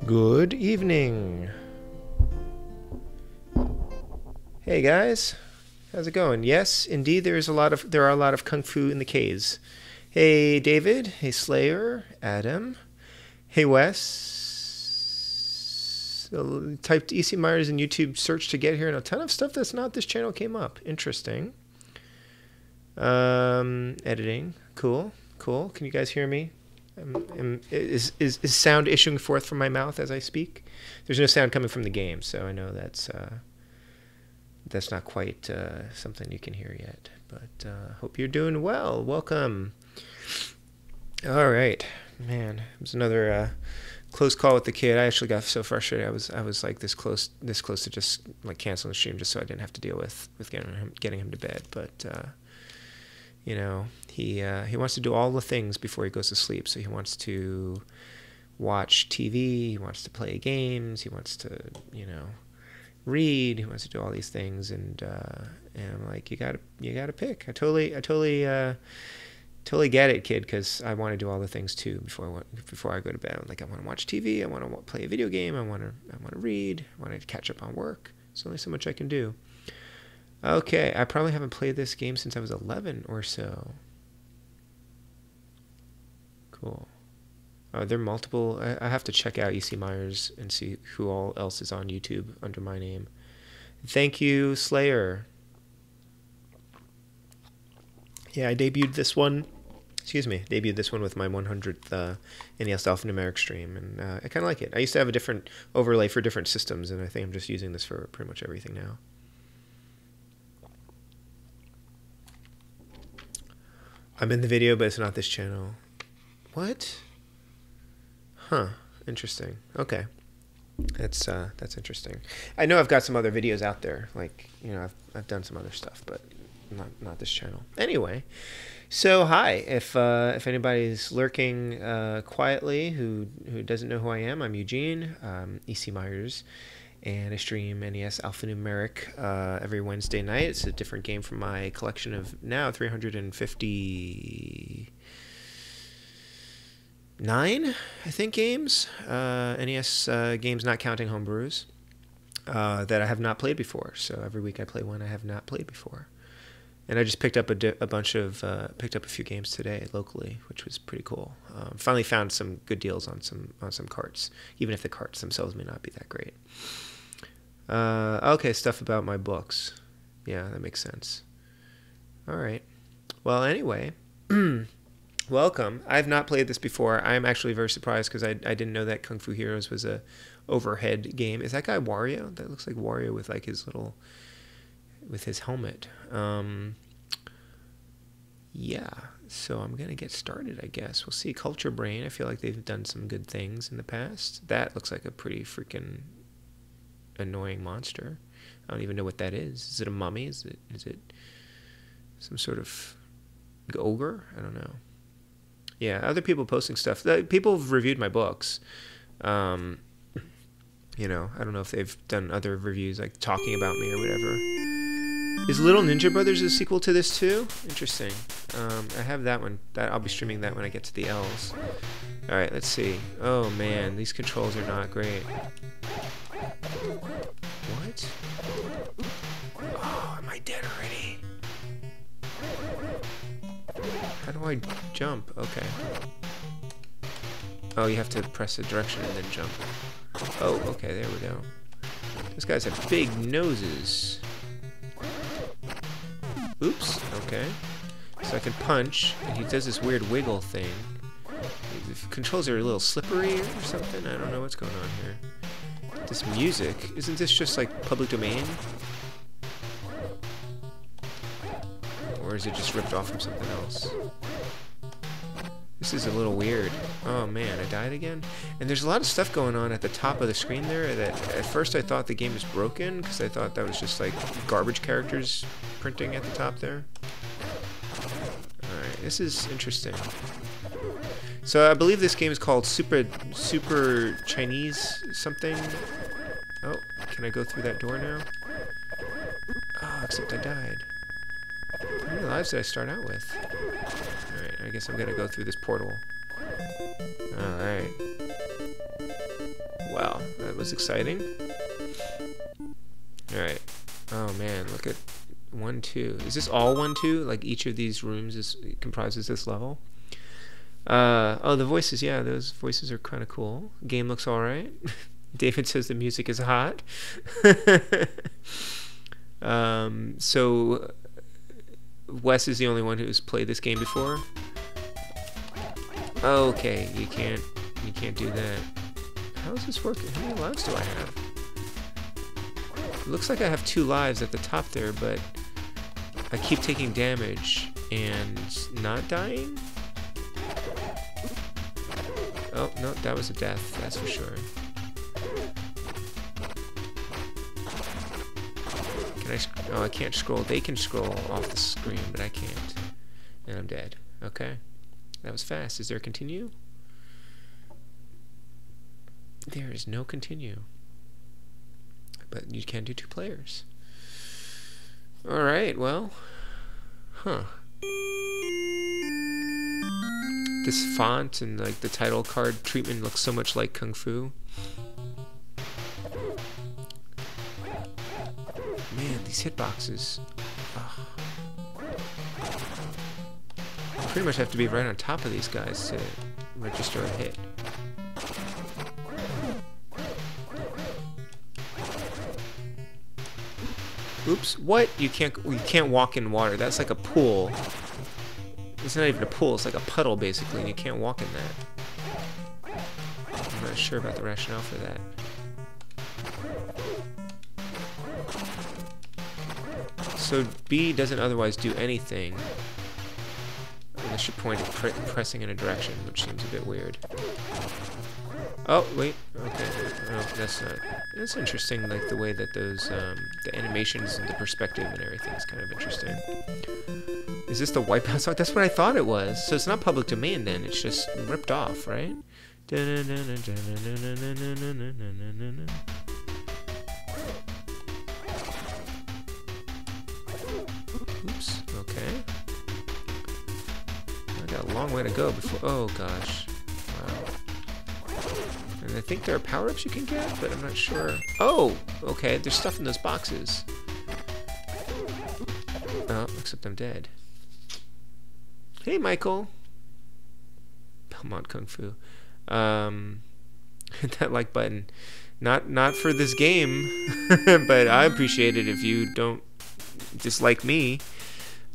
Good evening. Hey guys, how's it going? Yes, indeed, there are a lot of kung fu in the caves. Hey David, hey Slayer, Adam, hey Wes. Typed EC Myers in YouTube search to get here, and a ton of stuff that's not this channel came up. Interesting. Editing, cool. Can you guys hear me? Is sound issuing forth from my mouth as I speak? There's no sound coming from the game, so I know that's not quite something you can hear yet. But hope you're doing well. Welcome. All right, man. It was another close call with the kid. I actually got so frustrated. I was like this close to just like canceling the stream just so I didn't have to deal with getting him to bed. But you know, he wants to do all the things before he goes to sleep. So he wants to watch TV, he wants to play games, he wants to, you know, read, he wants to do all these things, and I'm like, you gotta pick. I totally get it, kid, because I want to do all the things too before I go to bed. Like, I want to watch TV, I want to play a video game, I want to read, I want to catch up on work. There's only so much I can do. Okay, I probably haven't played this game since I was 11 or so. Cool. There are multiple. I have to check out EC Myers and see who all else is on YouTube under my name. Thank you, Slayer. Yeah, I debuted this one. Debuted this one with my 100th NES Alphanumeric stream, and I kind of like it. I used to have a different overlay for different systems, and I think I'm just using this for pretty much everything now. I'm in the video, but it's not this channel. What? Huh. Interesting. Okay. That's interesting. I know I've got some other videos out there. Like, you know, I've done some other stuff, but not this channel. Anyway, so hi. If anybody's lurking quietly who doesn't know who I am, I'm Eugene, EC Myers, and I stream NES Alphanumeric every Wednesday night. It's a different game from my collection of now 359, I think, games. NES games, not counting homebrews, that I have not played before. So every week I play one I have not played before. And I just picked up picked up a few games today locally, which was pretty cool. Finally found some good deals on some carts, even if the carts themselves may not be that great. Okay, stuff about my books. Yeah, that makes sense. All right. Well, anyway, welcome. I've not played this before. I'm actually very surprised because I didn't know that Kung Fu Heroes was a overhead game. Is that guy Wario? That looks like Wario with like his helmet. Yeah, so I'm going to get started, I guess. We'll see. Culture Brain, I feel like they've done some good things in the past. That looks like a pretty freaking annoying monster. I don't even know what that is. Is it a mummy? Is it some sort of ogre? I don't know. Yeah, other people posting stuff. People have reviewed my books. You know, I don't know if they've done other reviews, like talking about me or whatever. Is Little Ninja Brothers a sequel to this too? Interesting. I have that one. I'll be streaming that when I get to the L's. All right, let's see. Oh man, these controls are not great. What? Oh, am I dead already? How do I jump? Okay. Oh, you have to press a direction and then jump. Oh, okay, there we go. Those guys have big noses. Oops, okay. So I can punch, and he does this weird wiggle thing. The controls are a little slippery or something. I don't know what's going on here. This music, isn't this just like public domain? Or is it just ripped off from something else? This is a little weird. Oh man, I died again? And there's a lot of stuff going on at the top of the screen there that at first I thought the game was broken because I thought that was just like garbage characters printing at the top there. Alright, this is interesting. So I believe this game is called Super Chinese something. Oh, can I go through that door now? Oh, except I died. How many lives did I start out with? Alright, I guess I'm gonna go through this portal. Alright. Wow, that was exciting. Alright. Oh man, look at 1, 2. Is this all 1, 2? Like each of these rooms comprises this level? Oh, the voices, yeah, those voices are kind of cool. Game looks alright. David says the music is hot. So Wes is the only one who's played this game before. Okay, you can't do that. How is this working? How many lives do I have? It looks like I have 2 lives at the top there, but I keep taking damage and not dying? Oh, no, that was a death, that's for sure. Oh, I can't scroll. They can scroll off the screen, but I can't. And I'm dead. Okay. That was fast. Is there a continue? There is no continue. But you can do 2 players. Alright, well. Huh. This font and like the title card treatment looks so much like Kung Fu. Man, these hitboxes. Oh. You pretty much have to be right on top of these guys to register a hit. Oops, what? You can't walk in water. That's like a pool. It's not even a pool, it's like a puddle basically, and you can't walk in that. I'm not sure about the rationale for that. So B doesn't otherwise do anything unless you're pointing, pressing in a direction, which seems a bit weird. Oh, wait, okay, no, that's not. That's interesting, like the way that those, the animations and the perspective and everything is kind of interesting. Is this the Wipeout song? That's what I thought it was. So it's not public domain then, it's just ripped off, right? Oops, okay. I got a long way to go before, oh gosh. Wow. And I think there are power-ups you can get, but I'm not sure. Oh, okay, there's stuff in those boxes. Oh, except I'm dead. Hey, Michael. Belmont Kung Fu. Hit that like button. Not for this game, but I appreciate it if you don't dislike me.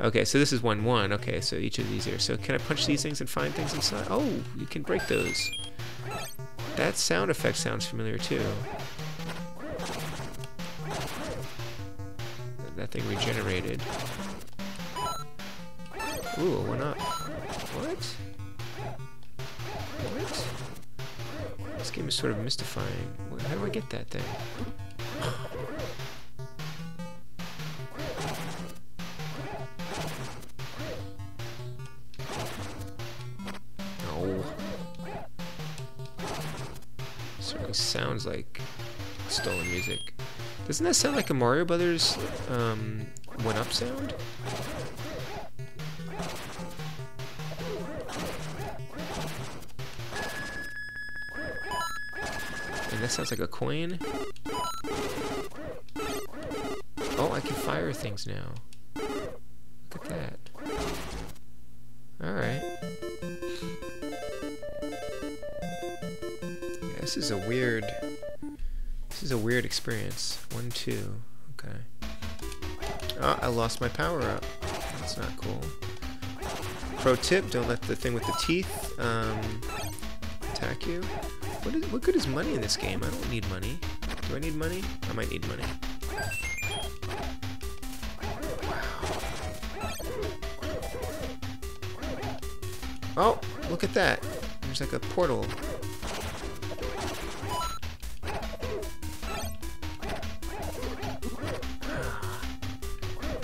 Okay, so this is 1-1. Okay, so each of these here. So can I punch these things and find things inside? Oh, you can break those. That sound effect sounds familiar too. That thing regenerated. Ooh, it went up. What? What? This game is sort of mystifying. How do I get that thing? No. Certainly sounds like stolen music. Doesn't that sound like a Mario Brothers 1-up sound? And that sounds like a coin. Oh, I can fire things now. Look at that. Alright. Yeah, this is a weird experience. 1, 2. Okay. Oh, I lost my power up. That's not cool. Pro tip, don't let the thing with the teeth attack you. What good is money in this game? I don't need money. Do I need money? I might need money. Wow. Oh, look at that. There's like a portal.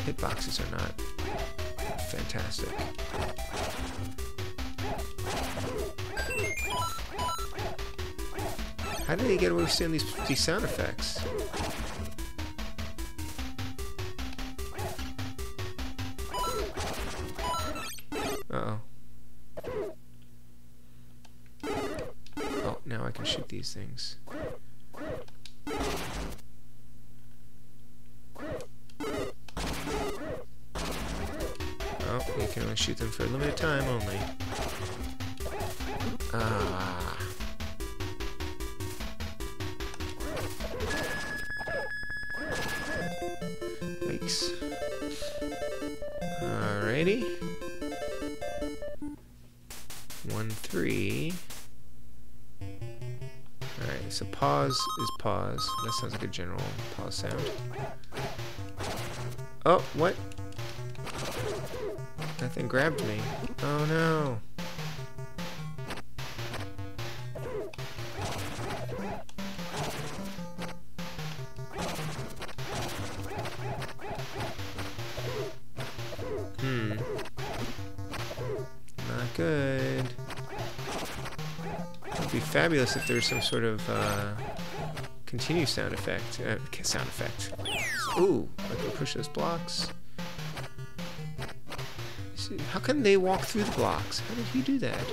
Hitboxes are not fantastic. How did they get away with saying these sound effects? Uh-oh. Oh, now I can shoot these things. gonna shoot them for a limited time only. Ah. Yikes. Alrighty. 1, 3. Alright, so pause is pause. That sounds like a general pause sound. Oh, what? That thing grabbed me. Oh no. Not good. It would be fabulous if there's some sort of continue sound effect. Ooh, I can push those blocks. How can they walk through the blocks? How did he do that?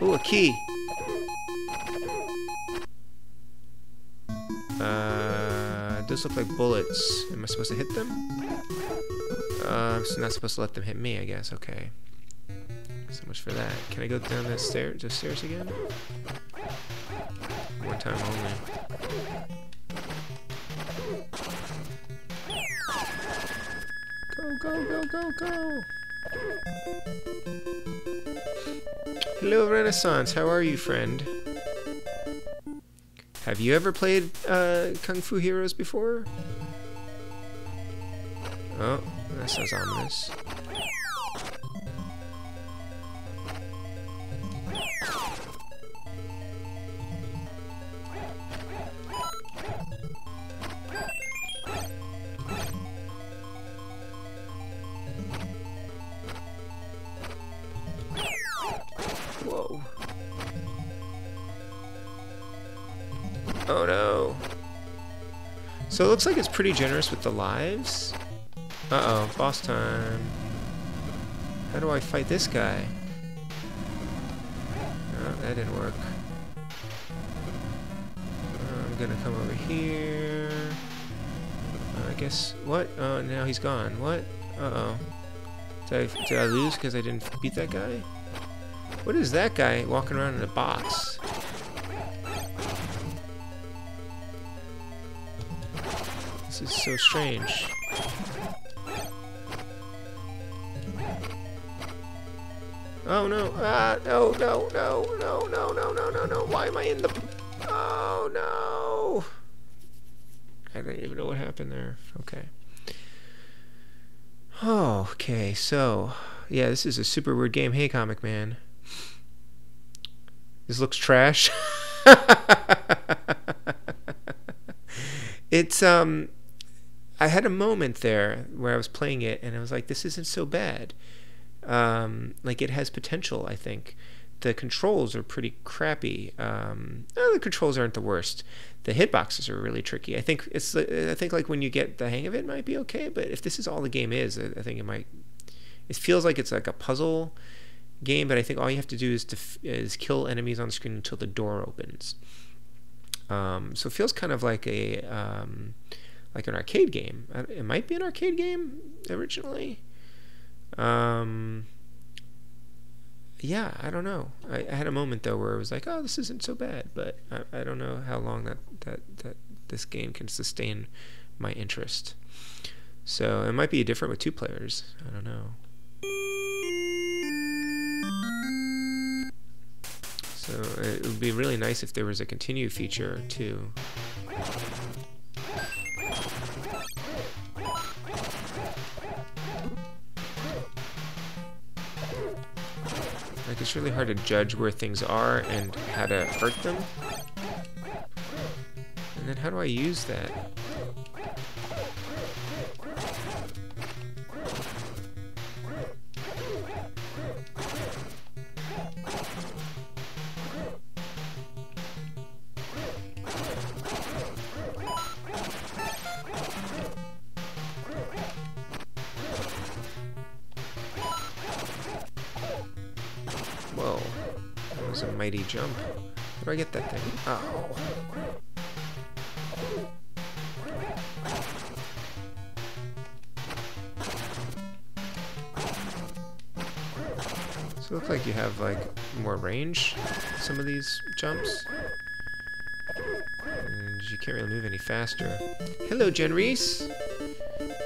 Ooh, a key. Those look like bullets. Am I supposed to hit them? I'm not supposed to let them hit me, I guess. Okay. So much for that. Can I go down the stairs again? One time only. Go. Hello, Renaissance. How are you, friend? Have you ever played Kung Fu Heroes before? Oh, that sounds ominous. Whoa. Oh no. So it looks like it's pretty generous with the lives. Uh-oh, boss time. How do I fight this guy? Oh, that didn't work. I'm gonna come over here. I guess... What? Oh, now he's gone. What? Uh-oh. Did I lose because I didn't beat that guy? What is that guy walking around in a box? This is so strange. Oh no! Ah, no! Why am I in the... Oh no! I don't even know what happened there. Okay. Oh, okay, so... Yeah, this is a super weird game. Hey, Comic Man. This looks trash. It's, I had a moment there where I was playing it, and I was like, this isn't so bad. Like, it has potential, I think. The controls are pretty crappy. The controls aren't the worst. The hitboxes are really tricky. I think like when you get the hang of it, it might be okay. But if this is all the game is, I think it might. It feels like it's like a puzzle game, but I think all you have to do is kill enemies on screen until the door opens. So it feels kind of like an arcade game. It might be an arcade game originally. Yeah, I don't know. I had a moment though where it was like, oh, this isn't so bad, but I don't know how long that this game can sustain my interest. So it might be different with 2 players. I don't know. So it would be really nice if there was a continue feature too. Like, it's really hard to judge where things are and how to hurt them. And then how do I use that? Whoa, that was a mighty jump. How do I get that thing? Oh. So it looks like you have like more range in some of these jumps. And you can't really move any faster. Hello, Jen Reese.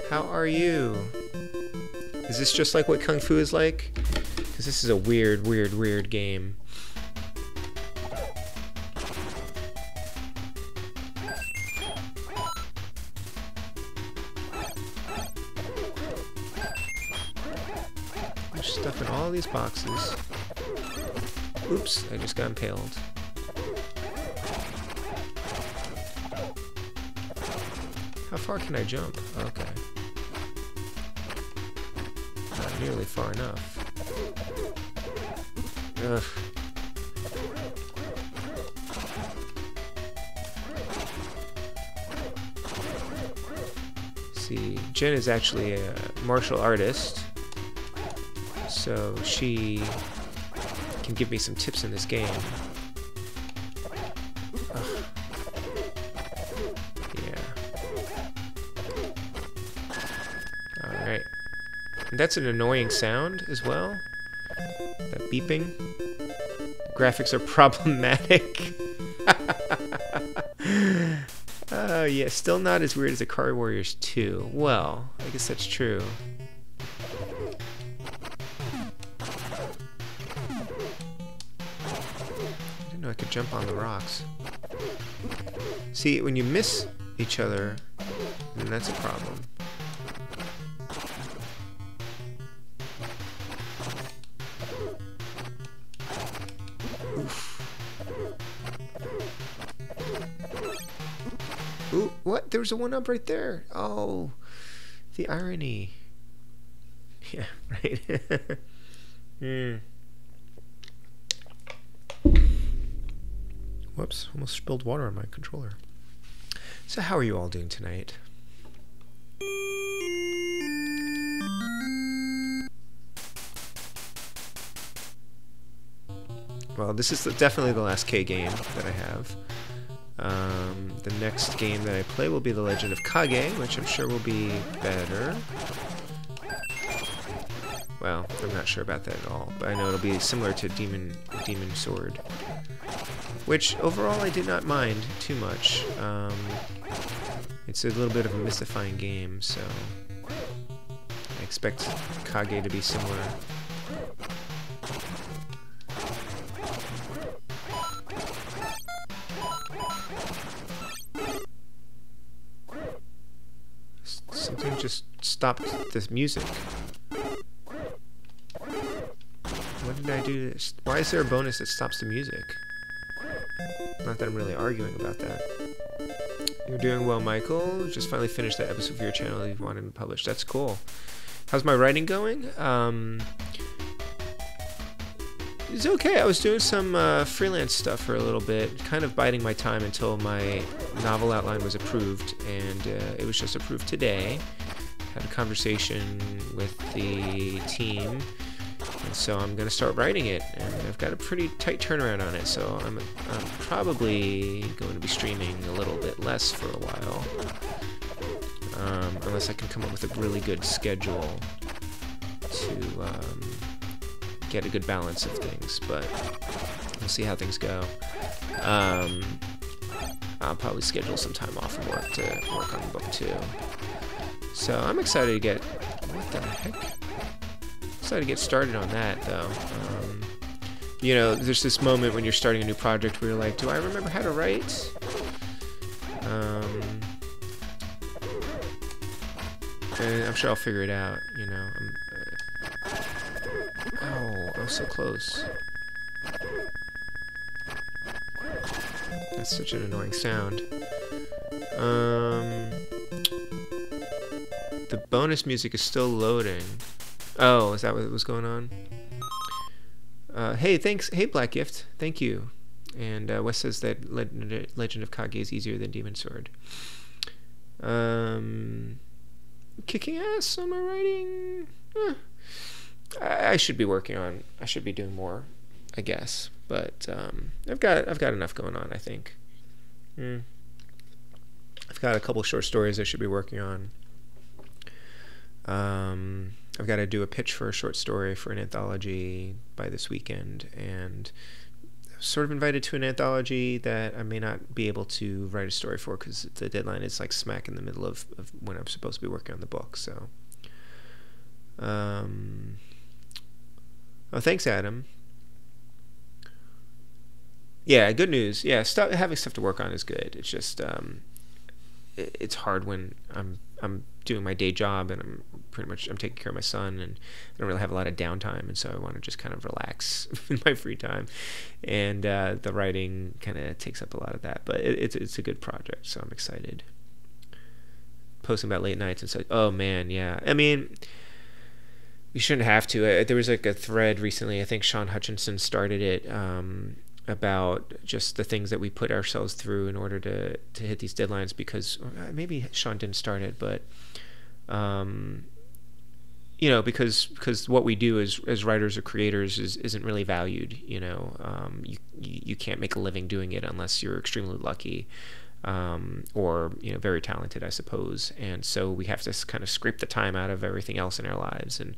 How are you? Is this just like what Kung Fu is like? Because this is a weird, weird, weird game. There's stuff in all these boxes. Oops, I just got impaled. How far can I jump? Okay. Not nearly far enough. Ugh. See, Jen is actually a martial artist, so she can give me some tips in this game. Ugh. Yeah. Alright. And that's an annoying sound as well. That beeping. The graphics are problematic. Oh yeah, still not as weird as the Card Warriors 2. Well, I guess that's true. I didn't know I could jump on the rocks. See, when you miss each other, then that's a problem. Ooh, what? There was a one-up right there. Oh, the irony. Yeah, right. Whoops, almost spilled water on my controller. So how are you all doing tonight? Well, this is definitely the last K game that I have. The next game that I play will be The Legend of Kage, which I'm sure will be better. Well, I'm not sure about that at all, but I know it'll be similar to Demon Sword, which overall I did not mind too much. It's a little bit of a mystifying game, so I expect Kage to be similar. Something just stopped this music. What did I do? Why is there a bonus that stops the music? Not that I'm really arguing about that. You're doing well, Michael. Just finally finished that episode for your channel you've wanted to publish. That's cool. How's my writing going? It's okay. I was doing some freelance stuff for a little bit, kind of biding my time until my novel outline was approved, and it was just approved today. Had a conversation with the team, and so I'm going to start writing it, and I've got a pretty tight turnaround on it, so I'm probably going to be streaming a little bit less for a while, unless I can come up with a really good schedule to get a good balance of things, but we'll see how things go. I'll probably schedule some time off from work to work on book 2. So I'm excited to get... What the heck? Excited to get started on that, though. You know, there's this moment when you're starting a new project where you're like, do I remember how to write? And I'm sure I'll figure it out, you know. Oh, I was so close. That's such an annoying sound. The bonus music is still loading. Oh, is that what was going on? Hey, thanks. Hey, Black Gift. Thank you. And Wes says that Legend of Kage is easier than Demon Sword. Kicking ass on my writing. I should be working on. I should be doing more, I guess. But I've got enough going on, I think. I've got a couple short stories I should be working on. I've got to do a pitch for a short story for an anthology by this weekend, and sort of invited to an anthology that I may not be able to write a story for because the deadline is like smack in the middle of when I'm supposed to be working on the book. So, oh, thanks, Adam. Yeah, good news. Yeah, having stuff to work on is good. It's just it's hard when I'm doing my day job and I'm taking care of my son, and I don't really have a lot of downtime, and so I want to just kind of relax in my free time, and the writing kind of takes up a lot of that. But it's a good project, so I'm excited. Posting about late nights and such. Oh man, yeah. I mean, you shouldn't have to. There was like a thread recently. I think Sean Hutchinson started it. About just the things that we put ourselves through in order to hit these deadlines, because maybe Sean didn't start it, but you know, because what we do as writers or creators isn't really valued. You know, you can't make a living doing it unless you're extremely lucky, or you know, very talented, I suppose. And so we have to kind of scrape the time out of everything else in our lives, and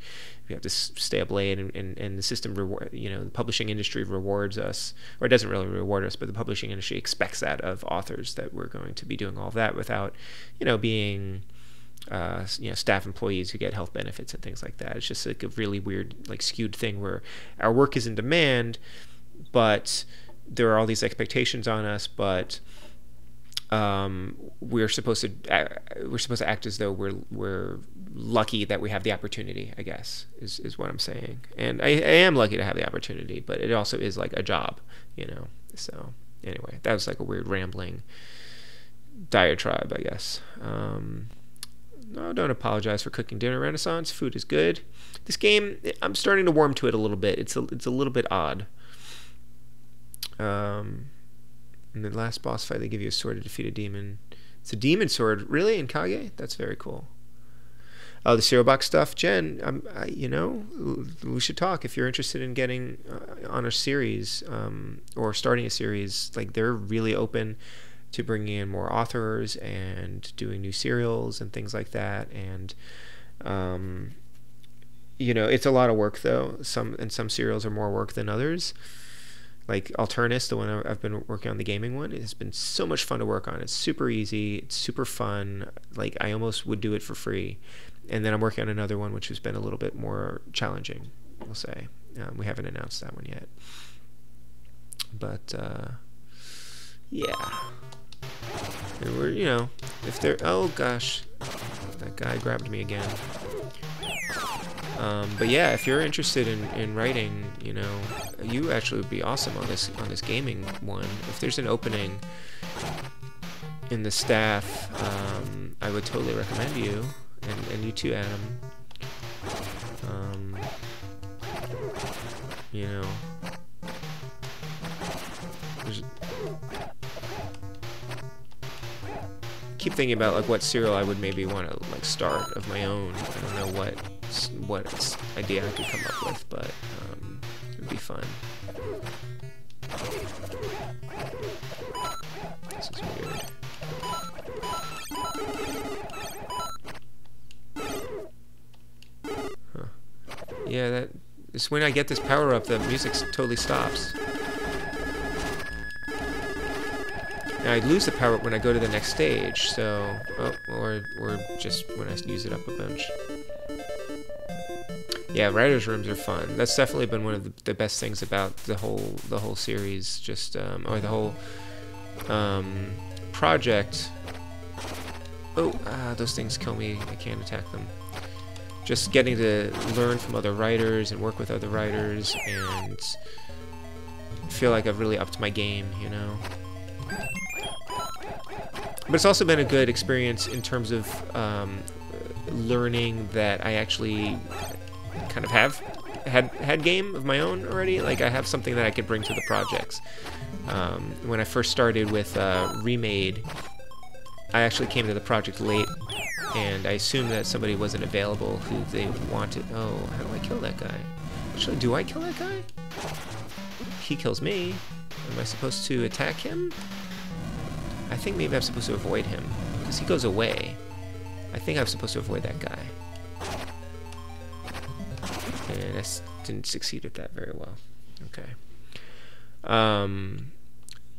we have to stay up late, and the system the publishing industry rewards us, or it doesn't really reward us, but the publishing industry expects that of authors, that we're going to be doing all of that without, you know, being staff employees who get health benefits and things like that. It's just like a really weird, like, skewed thing where our work is in demand, but there are all these expectations on us, but we're supposed to act as though we're lucky that we have the opportunity, I guess, is what I'm saying. And I am lucky to have the opportunity, but it also is like a job, you know. So anyway, that was like a weird rambling diatribe, I guess. No, don't apologize for cooking dinner, Renaissance. Food is good. This game, I'm starting to warm to it a little bit. It's a little bit odd. In the last boss fight, they give you a sword to defeat a demon. It's a demon sword, really, in Kage? That's very cool. Oh, the cereal box stuff, Jen. You know, we should talk if you're interested in getting on a series, or starting a series. Like, they're really open to bringing in more authors and doing new serials and things like that. And you know, it's a lot of work though. Some serials are more work than others. Like Alternus, the one I've been working on, the gaming one, it has been so much fun to work on. It's super easy. It's super fun. Like, I almost would do it for free. And then I'm working on another one, which has been a little bit more challenging, we'll say. We haven't announced that one yet. But, yeah. And we're, you know, if they're... Oh, gosh. That guy grabbed me again. But yeah, if you're interested in writing, you know, you actually would be awesome on this gaming one. If there's an opening in the staff, I would totally recommend you, and you too, Adam. You know, keep thinking about like what serial I would maybe want to like start of my own. I don't know what idea I could come up with, but it would be fun. This is weird. Huh. Yeah, it's when I get this power up, the music totally stops. And I lose the power up when I go to the next stage, so... Oh, or just when I use it up a bunch. Yeah, writers' rooms are fun. That's definitely been one of the best things about the whole series, just or the whole project. Oh, those things kill me. I can't attack them. Just getting to learn from other writers and work with other writers, and feel like I've really upped my game, you know. But it's also been a good experience in terms of learning that I actually kind of had game of my own already. Like, I have something that I could bring to the projects. When I first started with Remade, I actually came to the project late, and I assumed that somebody wasn't available who they wanted. Oh, how do I kill that guy? Actually, do I kill that guy? He kills me. Am I supposed to attack him? I think maybe I'm supposed to avoid him, because he goes away. I think I'm supposed to avoid that guy. And I didn't succeed at that very well. Okay.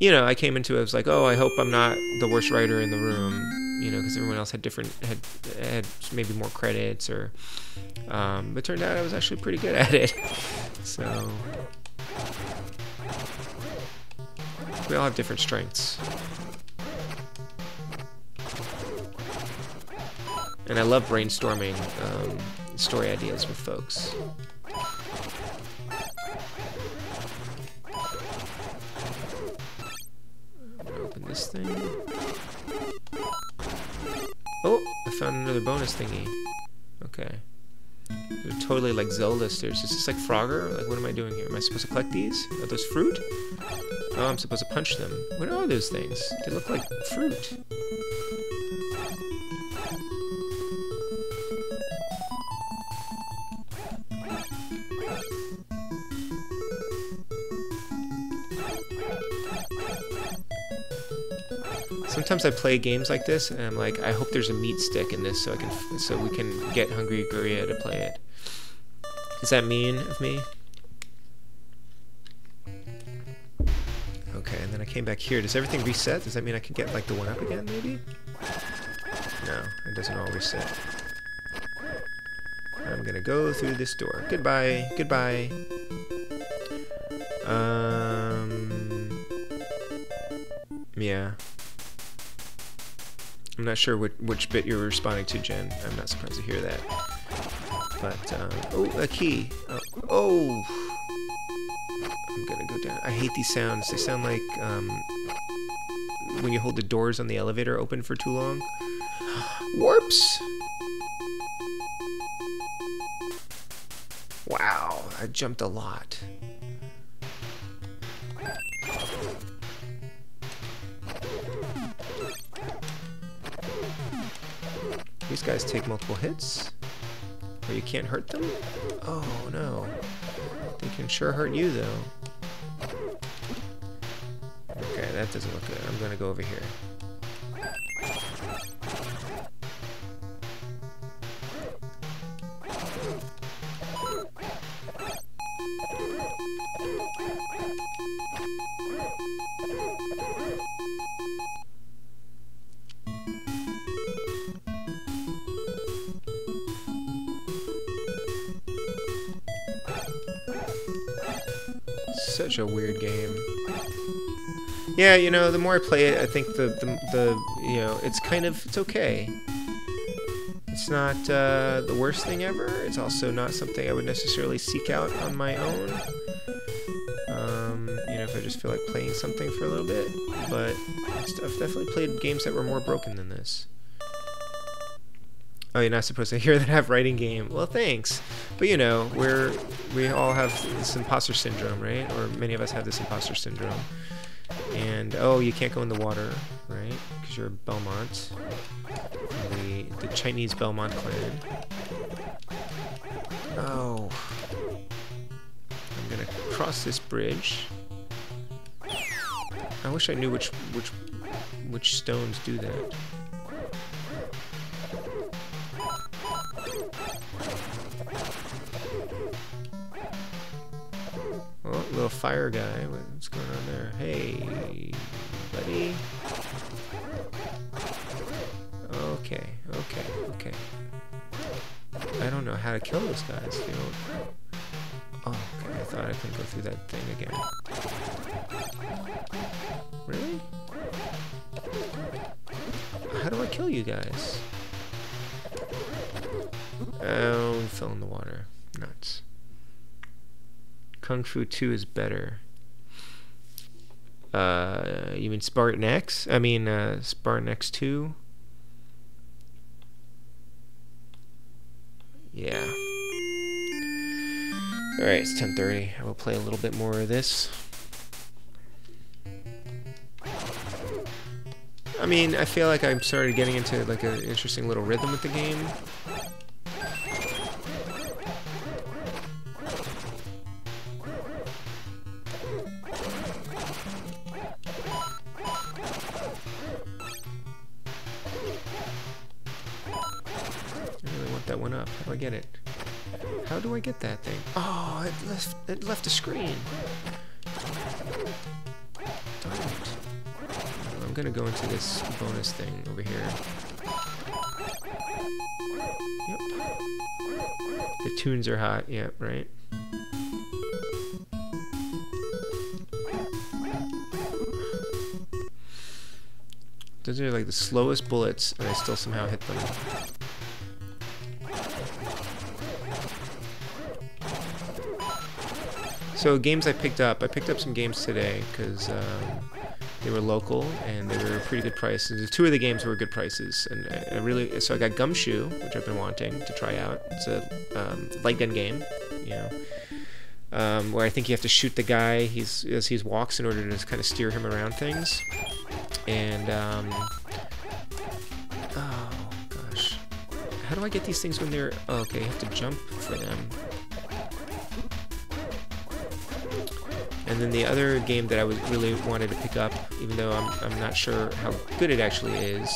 You know, I came into it, I was like, oh, I hope I'm not the worst writer in the room, you know, because everyone else had had maybe more credits, or but it turned out I was actually pretty good at it. So we all have different strengths. And I love brainstorming story ideas with folks. I'm gonna open this thing. Oh, I found another bonus thingy. Okay. They're totally like Zelda stairs. Is this like Frogger? Like, what am I doing here? Am I supposed to collect these? Are those fruit? Oh, I'm supposed to punch them. What are those things? They look like fruit. Sometimes I play games like this, and I'm like, I hope there's a meat stick in this, so we can get Hungry Guria to play it. Is that mean of me? Okay, and then I came back here. Does everything reset? Does that mean I can get like the 1-up again, maybe? No, it doesn't all reset. I'm gonna go through this door. Goodbye. Goodbye. Yeah. I'm not sure which bit you're responding to, Jen. I'm not surprised to hear that. But, oh, a key. Oh! I'm gonna go down. I hate these sounds. They sound like, when you hold the doors on the elevator open for too long. Warps! Wow, I jumped a lot. These guys take multiple hits, or you can't hurt them? Oh no. They can sure hurt you though. Okay, that doesn't look good. I'm gonna go over here. Such a weird game. Yeah, you know, the more I play it, I think the you know, it's okay. It's not the worst thing ever. It's also not something I would necessarily seek out on my own. You know, if I just feel like playing something for a little bit. But I've definitely played games that were more broken than this. Oh, you're not supposed to hear that I have writing game. Well, thanks. But you know, we all have this imposter syndrome, right? Or many of us have this imposter syndrome. And oh, you can't go in the water, right? Because you're Belmont, the Chinese Belmont clan. Oh, I'm gonna cross this bridge. I wish I knew which stones do that. Oh, little fire guy. What's going on there? Hey, buddy. Okay. I don't know how to kill those guys. They don't... Oh, okay. I thought I couldn't go through that thing again. Really? How do I kill you guys? Oh, we fell in the water. Nuts. Kung Fu 2 is better. You mean Spartan X? I mean, Spartan X2? Yeah. Alright, it's 10:30. I will play a little bit more of this. I mean, I feel like I'm started getting into like an interesting little rhythm with the game. That one up. How do I get it? How do I get that thing? Oh, it left the screen. Darn it. I'm gonna go into this bonus thing over here. Yep. The tunes are hot. Yep, right. Those are like the slowest bullets, and I still somehow hit them. So games I picked up some games today because they were local and they were pretty good prices. Two of the games were good prices, and so I got Gumshoe, which I've been wanting to try out. It's a light gun game, you know, where I think you have to shoot the guy as he walks in order to kind of steer him around things. And oh gosh, how do I get these things when they're okay? You have to jump for them. And then the other game that I really wanted to pick up, even though I'm not sure how good it actually is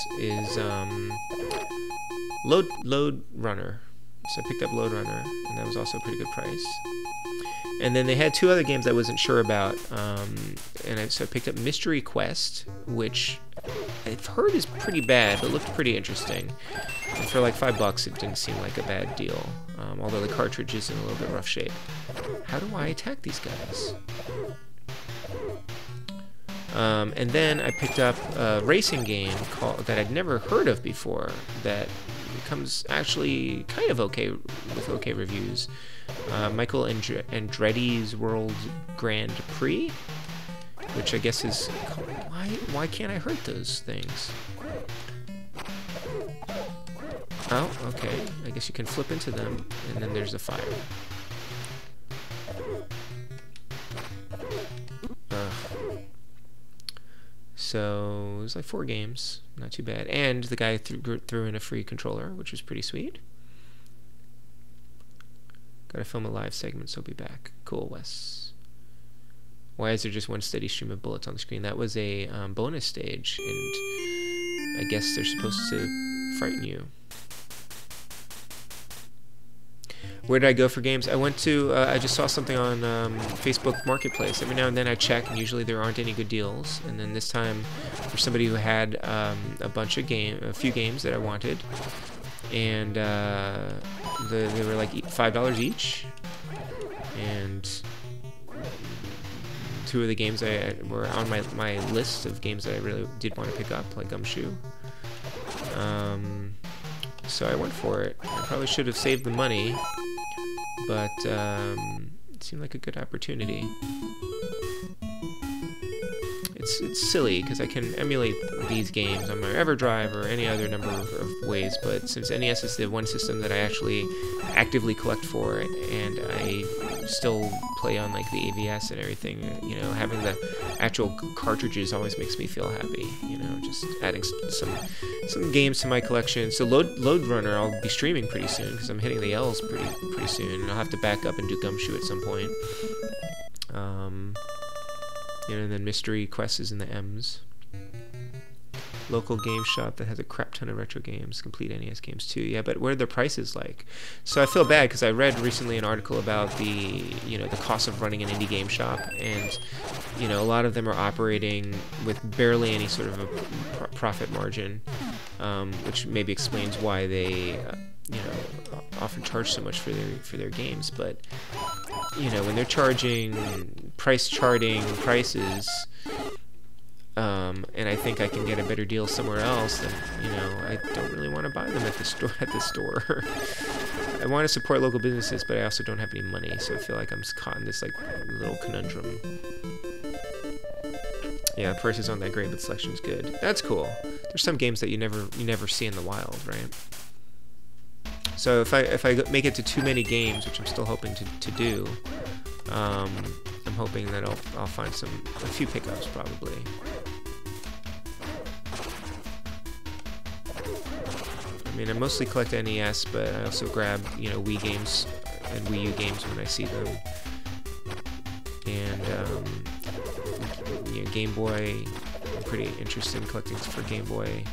Load Runner. So I picked up Load Runner, and that was also a pretty good price. And then they had two other games I wasn't sure about, so I picked up Mystery Quest, which I've heard is pretty bad, but looked pretty interesting. And for like $5, it didn't seem like a bad deal, although the cartridge is in a little bit rough shape. How do I attack these guys? And then I picked up a racing game that I'd never heard of before that comes actually kind of okay with okay reviews. Michael Andretti's World Grand Prix, which I guess is why can't I hurt those things? Oh, okay. I guess you can flip into them, and then there's a fire. So it was like 4 games, not too bad. And the guy threw in a free controller, which was pretty sweet. Gotta film a live segment, so I'll be back. Cool, Wes. Why is there just one steady stream of bullets on the screen? That was a bonus stage, and I guess they're supposed to frighten you. Where did I go for games? I went to, I just saw something on Facebook Marketplace. Every now and then I check, and usually there aren't any good deals. And then this time, for somebody who had a few games that I wanted, and they were like $5 each. And 2 of the games were on my list of games that I really did want to pick up, like Gumshoe. So I went for it. I probably should have saved the money, but it seemed like a good opportunity. It's silly because I can emulate these games on my EverDrive or any other number of ways, but since NES is the one system that I actually actively collect for, and I still play on like the AVS and everything, you know, having the actual cartridges always makes me feel happy, you know, just adding some games to my collection. So Load Runner I'll be streaming pretty soon because I'm hitting the L's pretty soon, and I'll have to back up and do Gumshoe at some point. You know, and then Mystery Quest is in the M's. Local game shop that has a crap ton of retro games, complete NES games too. Yeah, but what are their prices like? So I feel bad because I read recently an article about the cost of running an indie game shop, and you know, a lot of them are operating with barely any sort of a profit margin, which maybe explains why they often charge so much for their games. But you know, when they're charging charting prices, and I think I can get a better deal somewhere else, then you know, I don't really want to buy them at the store. I want to support local businesses, but I also don't have any money, so I feel like I'm caught in this like little conundrum. Yeah, the prices aren't that great, but the selection's good. That's cool. There's some games that you never see in the wild, right? So if I make it to too many games, which I'm still hoping to do, I'm hoping that I'll find a few pickups probably. I mean, I mostly collect NES, but I also grab, you know, Wii games and Wii U games when I see them, and you know, Game Boy. I'm pretty interested in collecting for Game Boy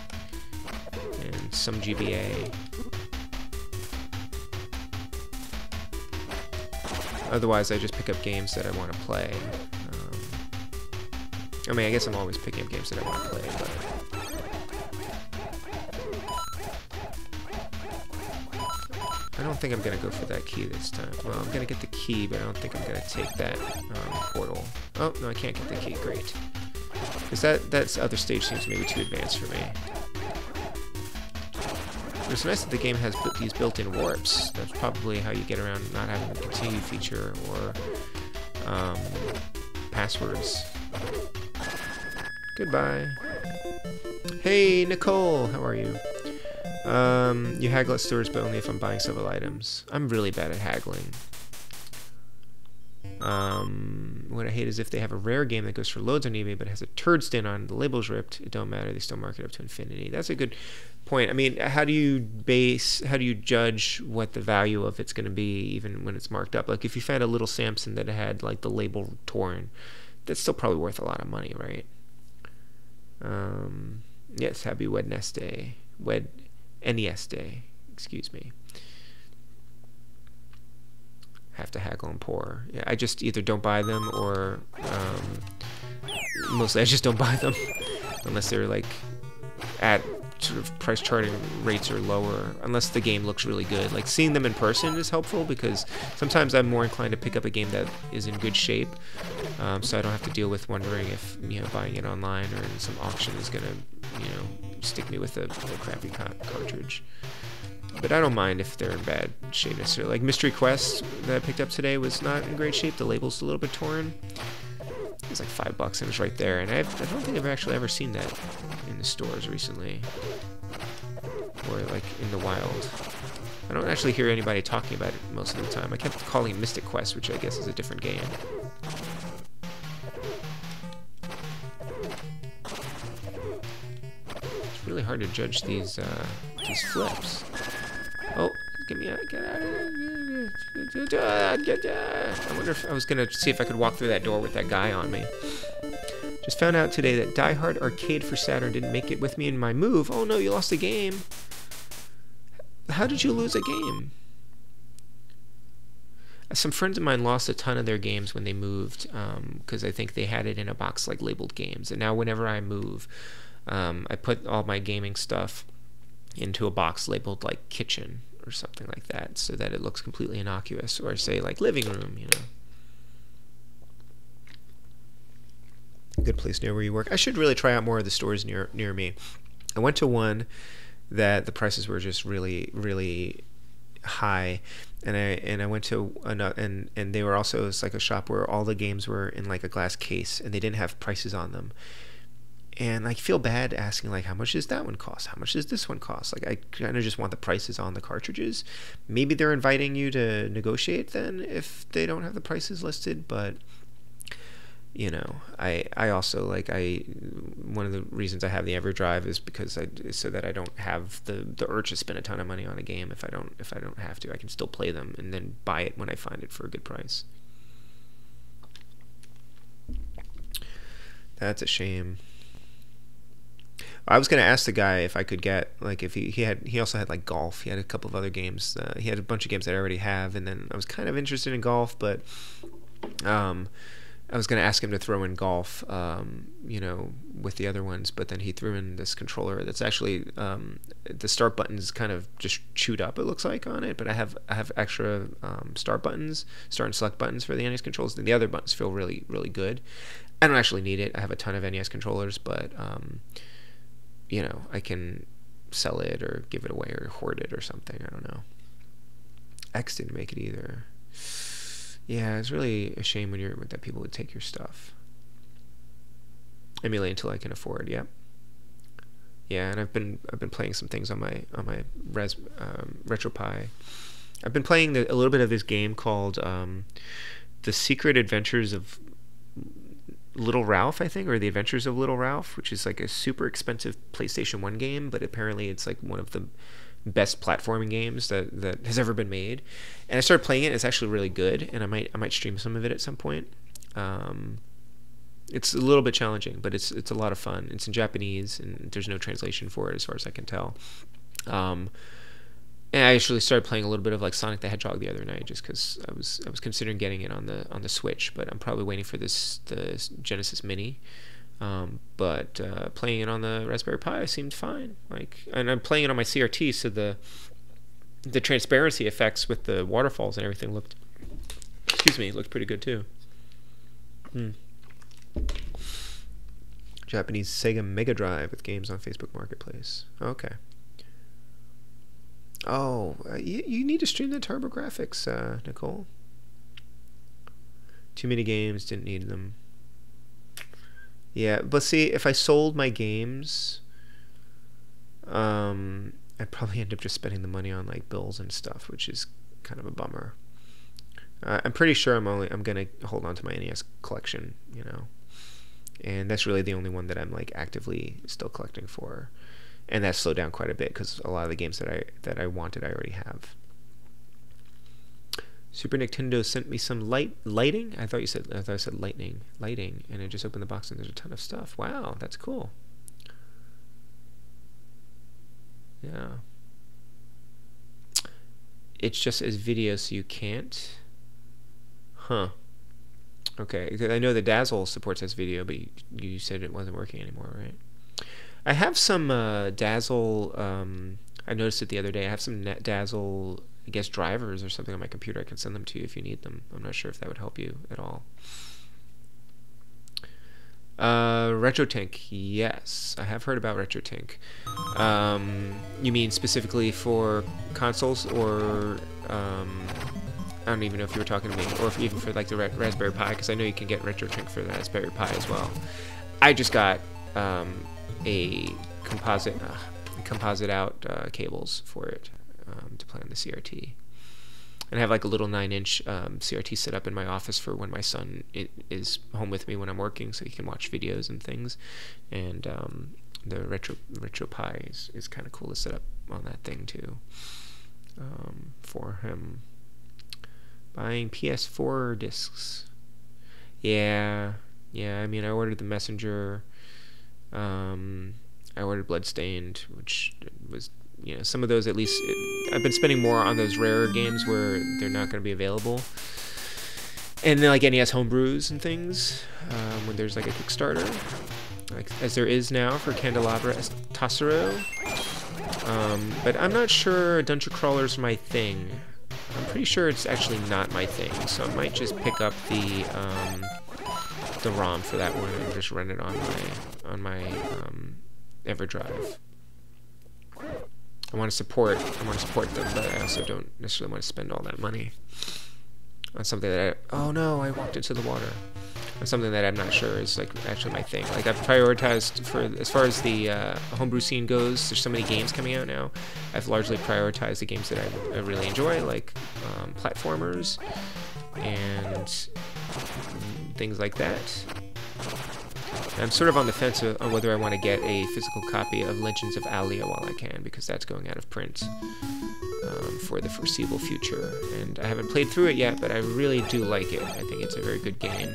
and some GBA. Otherwise, I just pick up games that I want to play. I mean, I guess I'm always picking up games that I want to play, but... I don't think I'm going to go for that key this time. Well, I'm going to get the key, but I don't think I'm going to take that portal. Oh, no, I can't get the key. Great. Because that other stage seems maybe too advanced for me. It's nice that the game has these built-in warps. That's probably how you get around not having the continue feature or passwords. Goodbye. Hey, Nicole, how are you? You haggle at stores, but only if I'm buying several items. I'm really bad at haggling. What I hate is if they have a rare game that goes for loads on eBay, but has a turd stain on, the label's ripped, it don't matter, they still mark it up to infinity. That's a good point. I mean, how do you judge what the value of it's going to be, even when it's marked up? Like, if you found a little Samson that had, like, the label torn, that's still probably worth a lot of money, right? Yes, happy Wednesday. NES Day, excuse me. Have to haggle and pour. Yeah, I just either don't buy them or mostly I just don't buy them unless they're like at sort of price charting rates or lower, unless the game looks really good. Like, seeing them in person is helpful because sometimes I'm more inclined to pick up a game that is in good shape, so I don't have to deal with wondering if, you know, buying it online or in some auction is gonna, you know, stick me with a crappy cartridge. But I don't mind if they're in bad shape necessarily. Like Mystery Quest that I picked up today was not in great shape. The label's a little bit torn. It was like $5 and it was right there. And I don't think I've actually ever seen that in the stores recently. Or like in the wild. I don't actually hear anybody talking about it most of the time. I kept calling it Mystic Quest, which I guess is a different game. It's really hard to judge these flips. Oh, get me out, get out of here. I wonder if I was gonna see if I could walk through that door with that guy on me. Just found out today that Die Hard Arcade for Saturn didn't make it with me in my move. Oh no, you lost a game. How did you lose a game? Some friends of mine lost a ton of their games when they moved, because I think they had it in a box like labeled games. And now whenever I move, I put all my gaming stuff into a box labeled like kitchen or something like that, so that it looks completely innocuous, or say like living room, you know. Good place near where you work. I should really try out more of the stores near me. I went to one that the prices were just really, really high, and I went to another, and they were also, it's like a shop where all the games were in like a glass case, and they didn't have prices on them. And I feel bad asking, like, how much does that one cost? How much does this one cost? Like, I kind of just want the prices on the cartridges. Maybe they're inviting you to negotiate then if they don't have the prices listed, but you know, I also, like, one of the reasons I have the EverDrive is because so that I don't have the urge to spend a ton of money on a game if I don't have to. I can still play them and then buy it when I find it for a good price. That's a shame. I was gonna ask the guy if I could get, like, if he also had like golf. He had a couple of other games. He had a bunch of games that I already have, and then I was kind of interested in golf, but I was gonna ask him to throw in golf, you know, with the other ones, but then he threw in this controller that's actually the start buttons kind of just chewed up, it looks like, on it. But I have extra start and select buttons for the NES controls, and the other buttons feel really, really good. I don't actually need it. I have a ton of NES controllers, but you know, I can sell it or give it away or hoard it or something. I don't know. X didn't make it either. Yeah, it's really a shame that people would take your stuff. Emulate until I can afford. Yep. Yeah, and I've been playing some things on my RetroPie. I've been playing a little bit of this game called The Secret Adventures of Little Ralph, I think, or The Adventures of Little Ralph, which is like a super expensive PlayStation 1 game, but apparently it's like one of the best platforming games that has ever been made. And I started playing it. It's actually really good, and I might stream some of it at some point. It's a little bit challenging, but it's a lot of fun. It's in Japanese, and there's no translation for it as far as I can tell. And And I actually started playing a little bit of like Sonic the Hedgehog the other night, just because I was considering getting it on the Switch, but I'm probably waiting for the Genesis Mini. But playing it on the Raspberry Pi seemed fine. And I'm playing it on my CRT, so the transparency effects with the waterfalls and everything looked pretty good too. Japanese Sega Mega Drive with games on Facebook Marketplace. Okay. Oh, you need to stream the TurboGrafx, Nicole. Too many games, didn't need them. Yeah, but see, if I sold my games, I'd probably end up just spending the money on like bills and stuff, which is kind of a bummer. I'm pretty sure I'm gonna hold on to my NES collection, you know, and that's really the only one that I'm like actively still collecting for. And that slowed down quite a bit because a lot of the games that I wanted I already have. Super Nintendo sent me some lighting. I thought I said lighting, and I just opened the box and there's a ton of stuff. Wow, that's cool. Yeah. It's just as video, so you can't. Huh. Okay. I know the Dazzle supports as video, but you said it wasn't working anymore, right? I have some Dazzle. I noticed it the other day. I have some Dazzle, I guess, drivers or something on my computer. I can send them to you if you need them. I'm not sure if that would help you at all. RetroTink. Yes, I have heard about RetroTink. You mean specifically for consoles, or I don't even know if you were talking to me, or if even for like the Raspberry Pi, because I know you can get RetroTink for the Raspberry Pi as well. I just got a composite out cables for it to play on the CRT, and I have like a little 9-inch CRT set up in my office for when my son is home with me when I'm working, so he can watch videos and things. And the Retro Pi is kind of cool to set up on that thing too, for him. Buying PS4 discs. Yeah. I mean, I ordered the Messenger. I ordered Bloodstained, which was, you know, some of those at least. I've been spending more on those rarer games where they're not going to be available, and then like NES homebrews and things, when there's like a Kickstarter, like as there is now for Candelabra Tassero. But I'm not sure Dungeon Crawler's my thing. I'm pretty sure it's actually not my thing, so I might just pick up the ROM for that one and just run it on my EverDrive. I want to support them, but I also don't necessarily want to spend all that money on something that oh no, I walked into the water. On something that I'm not sure is like actually my thing. Like I've prioritized for, as far as the homebrew scene goes, there's so many games coming out now. I've largely prioritized the games that I really enjoy, like platformers and things like that. I'm sort of on the fence on whether I want to get a physical copy of Legends of Alia while I can, because that's going out of print for the foreseeable future. And I haven't played through it yet, but I really do like it. I think it's a very good game.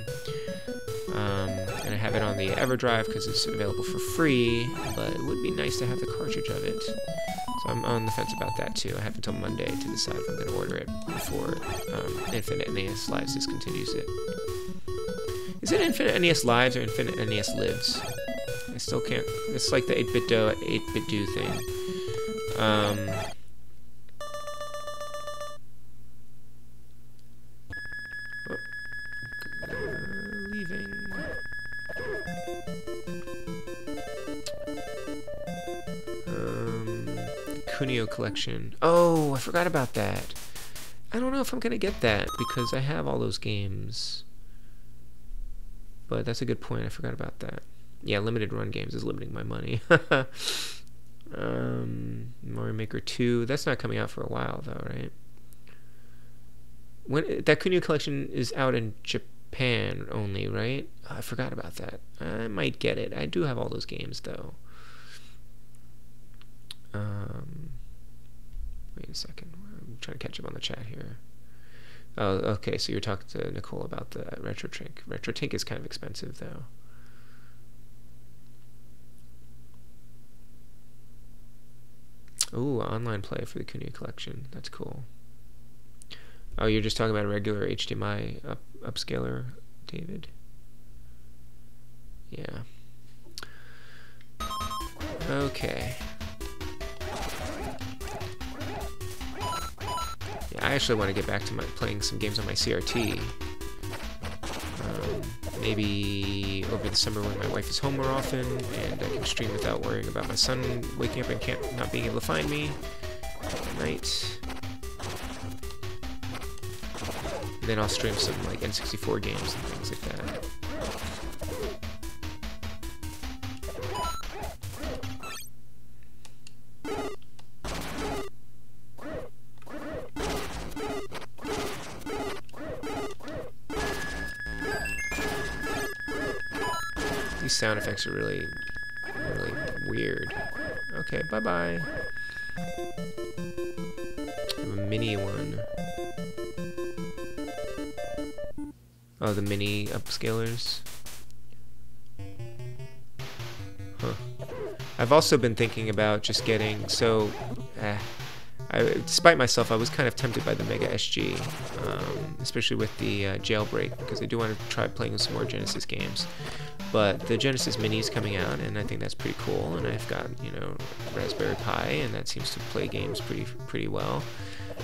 And I have it on the EverDrive because it's available for free, but it would be nice to have the cartridge of it. So I'm on the fence about that too. I have until Monday to decide if I'm going to order it before Infinite NES Lives discontinues it. Is it Infinite NES Lives or Infinite NES Lives? I still can't. It's like the 8-bit do thing. Leaving. Kunio collection. Oh, I forgot about that. I don't know if I'm gonna get that because I have all those games. But that's a good point. I forgot about that. Yeah, limited run games is limiting my money. Mario Maker 2. That's not coming out for a while though, right? When that Kunio collection is out in Japan only, right? Oh, I forgot about that. I might get it. I do have all those games though. Wait a second. I'm trying to catch up on the chat here. Oh, okay. So you're talking to Nicole about the RetroTink. RetroTink is kind of expensive though. Ooh, online play for the Kunio collection. That's cool. Oh, you're just talking about a regular HDMI upscaler, David? Yeah. Okay. Yeah, I actually want to get back to playing some games on my CRT. Maybe over the summer when my wife is home more often and I can stream without worrying about my son waking up and not being able to find me at night. And then I'll stream some like N64 games and things like that. These sound effects are really, really weird. Okay, bye-bye. A mini one. Oh, the mini upscalers. Huh. I've also been thinking about just getting, despite myself, I was kind of tempted by the Mega SG, especially with the jailbreak, because I do want to try playing some more Genesis games. But the Genesis Mini is coming out, and I think that's pretty cool. And I've got, you know, Raspberry Pi, and that seems to play games pretty well.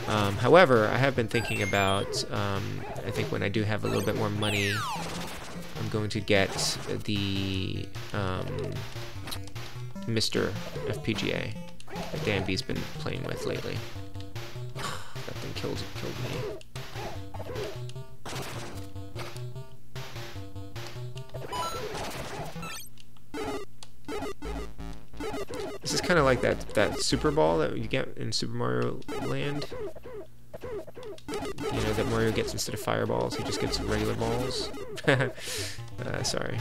However, I have been thinking about, I think when I do have a little bit more money, I'm going to get the Mr. FPGA that Dan B's been playing with lately. That thing killed me. This is kind of like that Super Ball that you get in Super Mario Land. You know, that Mario gets instead of fireballs, he just gets regular balls. Sorry.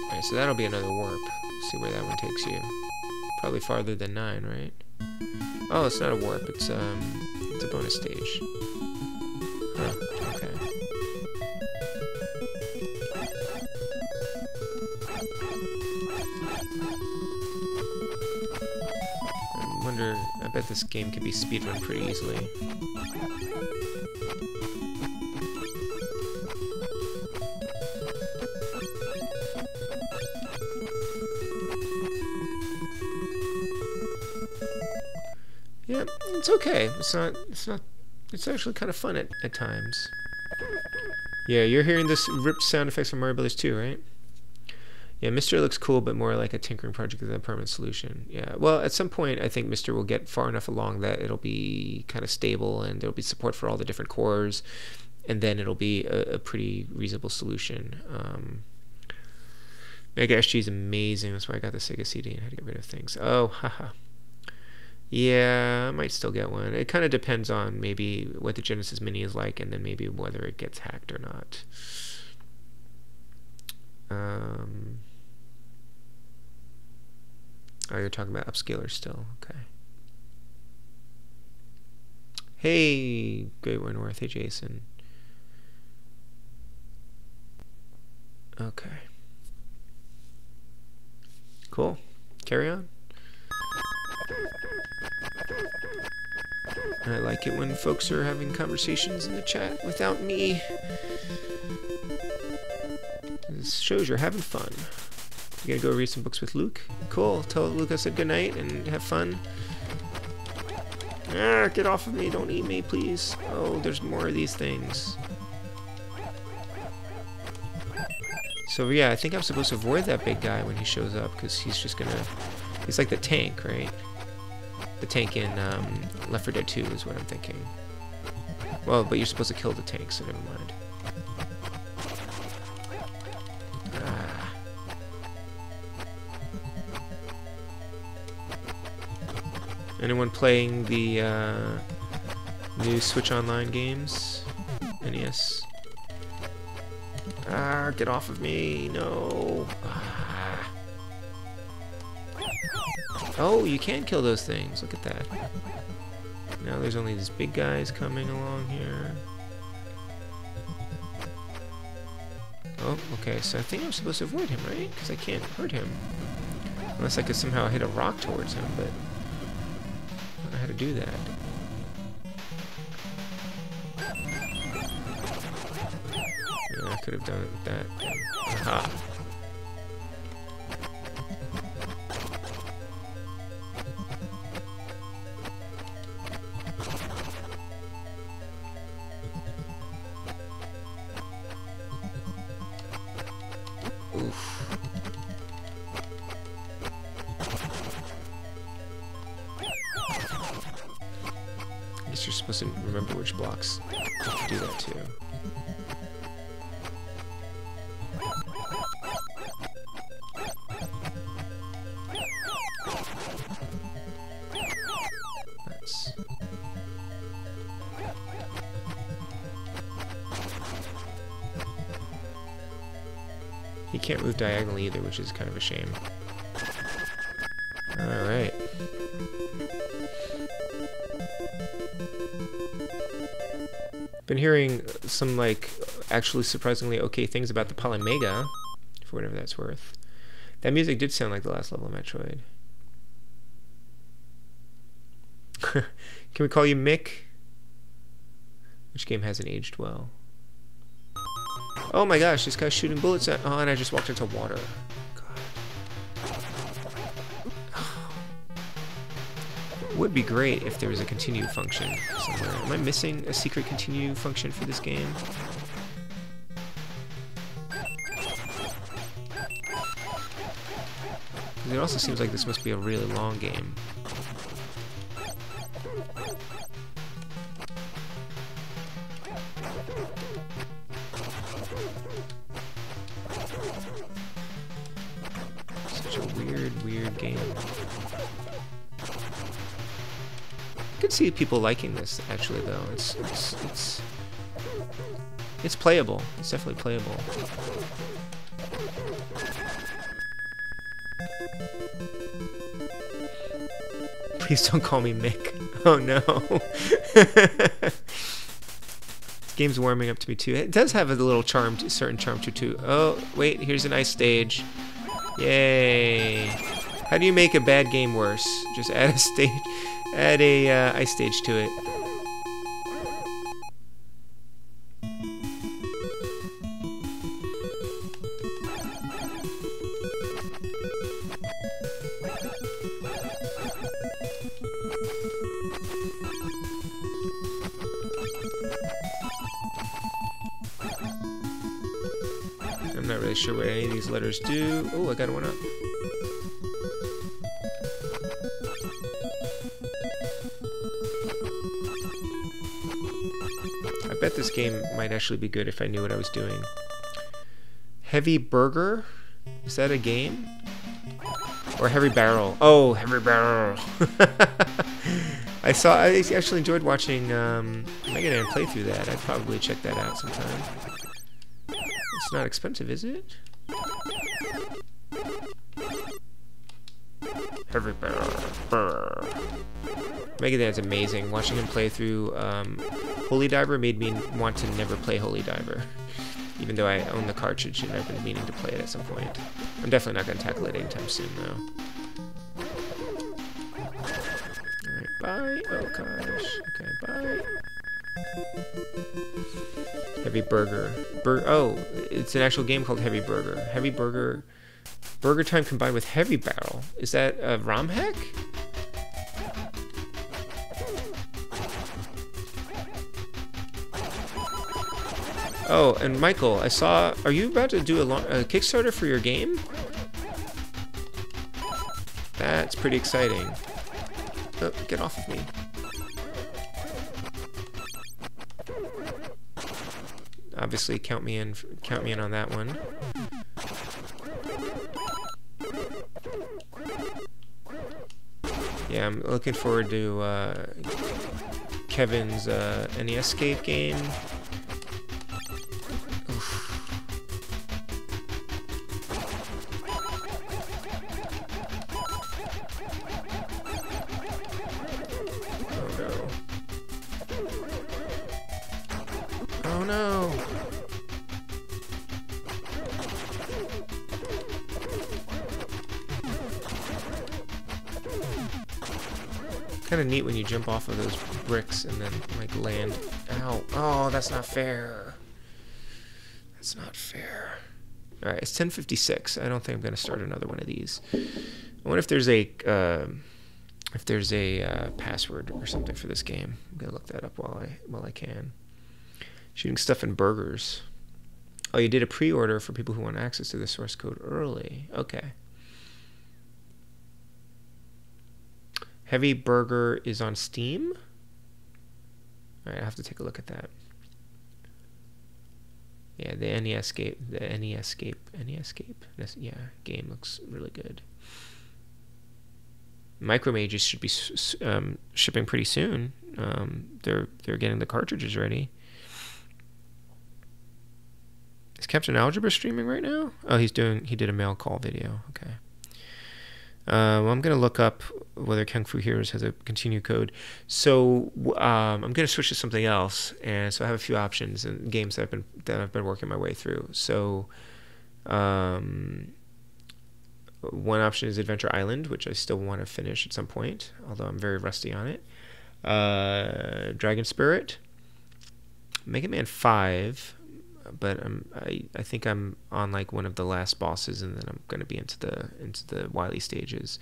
Alright, so that'll be another warp. See where that one takes you. Probably farther than 9, right? Oh, it's not a warp. It's a bonus stage. Huh. Okay. I wonder. I bet this game can be speedrun pretty easily. Yeah, it's okay. It's actually kind of fun at times. Yeah, you're hearing this ripped sound effects from Mario Brothers 2, right? Yeah, Mr. looks cool, but more like a tinkering project than a permanent solution. Yeah, well, at some point, I think Mr. will get far enough along that it'll be kind of stable, and there'll be support for all the different cores, and then it'll be a pretty reasonable solution. Mega SG is amazing. That's why I got the Sega CD and had to get rid of things. Oh, haha. Yeah, I might still get one. It kind of depends on maybe what the Genesis Mini is like, and then maybe whether it gets hacked or not. Oh, you're talking about upscalers still. Okay. Hey, Great War North. Hey, Jason. Okay. Cool. Carry on. I like it when folks are having conversations in the chat without me. This shows you're having fun. You gonna go read some books with Luke? Cool. Tell Luke I said goodnight and have fun. Ah, get off of me. Don't eat me, please. Oh, there's more of these things. So yeah, I think I'm supposed to avoid that big guy when he shows up, because he's just gonna... He's like the tank, right? The tank in Left 4 Dead 2 is what I'm thinking. Well, but you're supposed to kill the tank, so never mind. Ah. Anyone playing the new Switch Online games? NES? Ah, get off of me, no. Ah. Oh, you can kill those things. Look at that. Now there's only these big guys coming along here. Oh, okay, so I think I'm supposed to avoid him, right? Because I can't hurt him. Unless I could somehow hit a rock towards him, but I don't know how to do that. Yeah, I could have done it with that. Aha! Oof. I guess you're supposed to remember which blocks to do that too. Nice. He can't move diagonally either, which is kind of a shame. Alright. Been hearing some, like, actually surprisingly okay things about the Polymega, for whatever that's worth. That music did sound like the last level of Metroid. Can we call you Mick? Which game hasn't aged well? Oh my gosh, this guy's shooting bullets at... Oh, and I just walked into water. God. It would be great if there was a continue function somewhere. Am I missing a secret continue function for this game? It also seems like this must be a really long game. Such a weird game. I could see people liking this actually, though. It's playable. It's definitely playable. Please don't call me Mick. Oh no. This game's warming up to me too. It does have a little charm, certain charm to it too. Oh, wait, here's an ice stage. Yay. How do you make a bad game worse? Just add a stage, add a ice stage to it. I'm not really sure what any of these letters do. Oh, I got one up. I bet this game might actually be good if I knew what I was doing. Heavy Burger? Is that a game? Or Heavy Barrel? Oh, Heavy Barrel! I actually enjoyed watching Mega Man play through that. I'd probably check that out sometime. It's not expensive, is it? Heavy Barrel. Mega Man's amazing. Watching him play through Holy Diver made me want to never play Holy Diver. Even though I own the cartridge and I've been meaning to play it at some point. I'm definitely not going to tackle it anytime soon, though. Alright, bye. Oh, gosh. Okay, bye. Heavy Burger. Oh, it's an actual game called Heavy Burger. Heavy Burger. Burger Time combined with Heavy Barrel. Is that a ROM hack? Oh, and Michael, I saw... Are you about to do a Kickstarter for your game? That's pretty exciting. Oh, get off of me. Obviously, count me in on that one. Yeah, I'm looking forward to Kevin's NES Escape game. kind of neat when you jump off of those bricks and then like land. Ow! Oh, that's not fair. That's not fair. All right, it's 10:56. I don't think I'm gonna start another one of these. I wonder if there's a password or something for this game. I'm gonna look that up while I can. Shooting stuff in burgers. Oh, you did a pre-order for people who want access to the source code early. Okay. Heavy Burger is on Steam. All right, I have to take a look at that. Yeah, the NES game looks really good. Micromages should be shipping pretty soon. They're getting the cartridges ready. Is Captain Algebra streaming right now? Oh, he did a mail call video. Okay. Well, I'm gonna look up whether Kung Fu Heroes has a continue code. So I'm gonna switch to something else, and so I have a few options and games that I've been working my way through. So one option is Adventure Island, which I still want to finish at some point, although I'm very rusty on it. Dragon Spirit, Mega Man 5. But I think I'm on like one of the last bosses, and then I'm going to be into the Wily stages.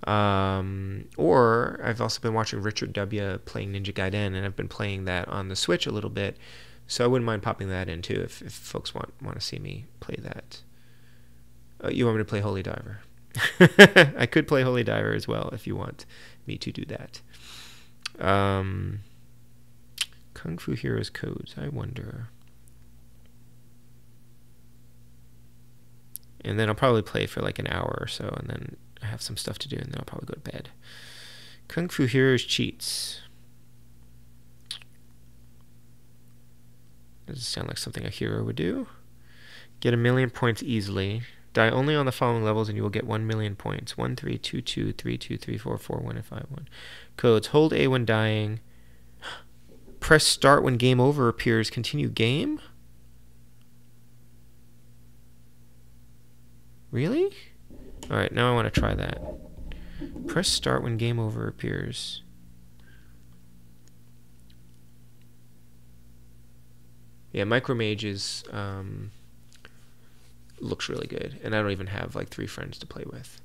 Or I've also been watching Richard W. playing Ninja Gaiden, and I've been playing that on the Switch a little bit, so I wouldn't mind popping that in too if folks want to see me play that. You want me to play Holy Diver? I could play Holy Diver as well if you want me to do that. Kung Fu Heroes codes. I wonder. And then I'll probably play for like an hour or so, and then I have some stuff to do, and then I'll probably go to bed. Kung Fu Heroes cheats. Doesn't sound like something a hero would do. Get 1,000,000 points easily. Die only on the following levels, and you will get 1,000,000 points. 1, 3, 2, 2, 3, 2, 3, 4, 4, 1, and 5, 1. Codes. Hold A when dying. Press start when game over appears. Continue game? Really? Alright, now I want to try that. Press start when game over appears. Yeah, Micromages looks really good, and I don't even have like 3 friends to play with.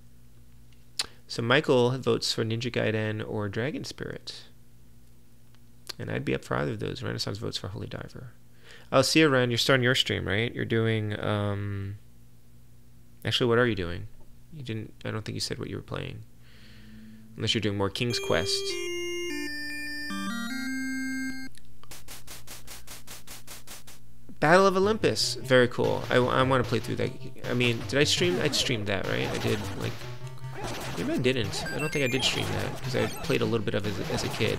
So Michael votes for Ninja Gaiden or Dragon Spirit. And I'd be up for either of those. Renaissance votes for Holy Diver. Oh, see you, Ren. You're starting your stream, right? You're doing... Actually, what are you doing? You didn't... I don't think you said what you were playing. Unless you're doing more King's Quest. Battle of Olympus. Very cool. I want to play through that. I mean, did I stream? I streamed that, right? I did, like... Maybe I didn't. I don't think I did stream that, because I played a little bit of it as a kid.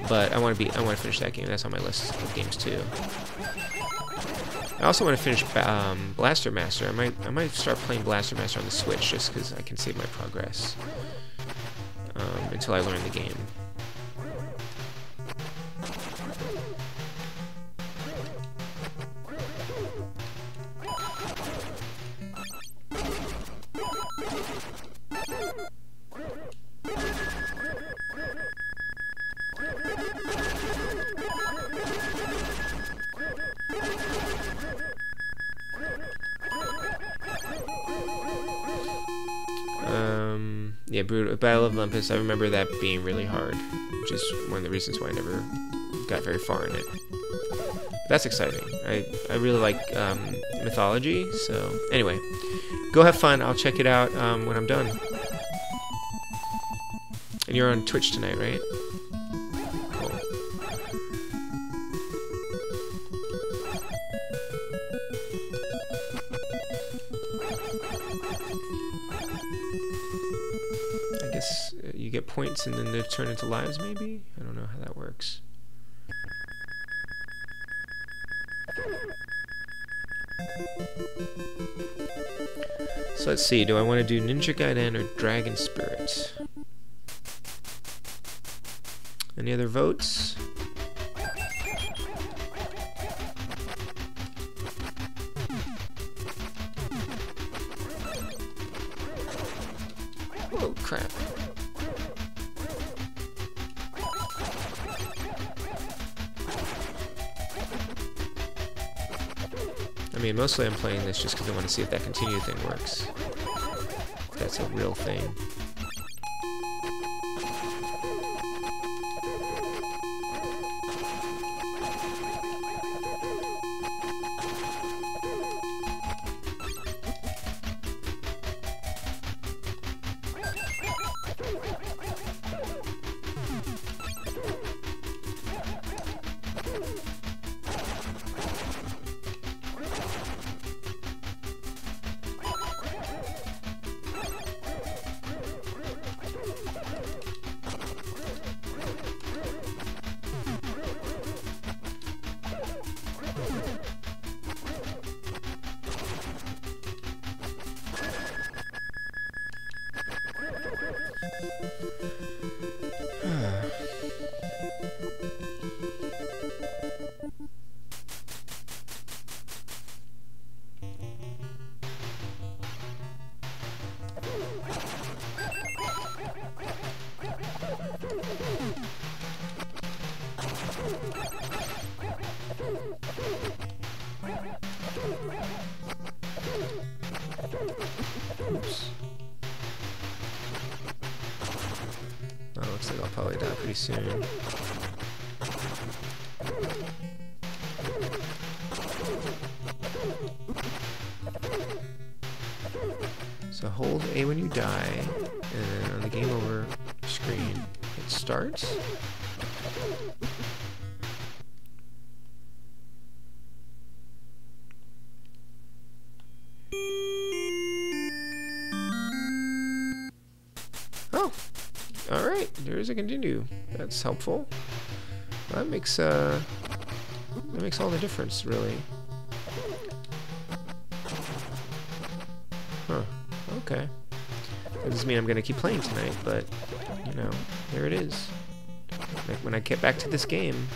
But I want to finish that game. That's on my list of games, too. I also want to finish Blaster Master. I might start playing Blaster Master on the Switch just because I can save my progress until I learn the game. Yeah, Battle of Olympus, I remember that being really hard, which is one of the reasons why I never got very far in it. But that's exciting. I really like mythology, so anyway, go have fun. I'll check it out when I'm done. And you're on Twitch tonight, right? Cool. You get points and then they turn into lives, maybe? I don't know how that works. So let's see, do I want to do Ninja Gaiden or Dragon Spirit? Any other votes? Oh, crap. mean, mostly I'm playing this just because I want to see if that continue thing works. If that's a real thing. Oops. Oh, looks like I'll probably die pretty soon. So hold A when you die, and then on the game over screen, it starts. Oh, all right. There is a continue. That's helpful. That makes all the difference, really. Huh. Okay. That doesn't mean I'm gonna keep playing tonight, but you know, there it is. Like when I get back to this game,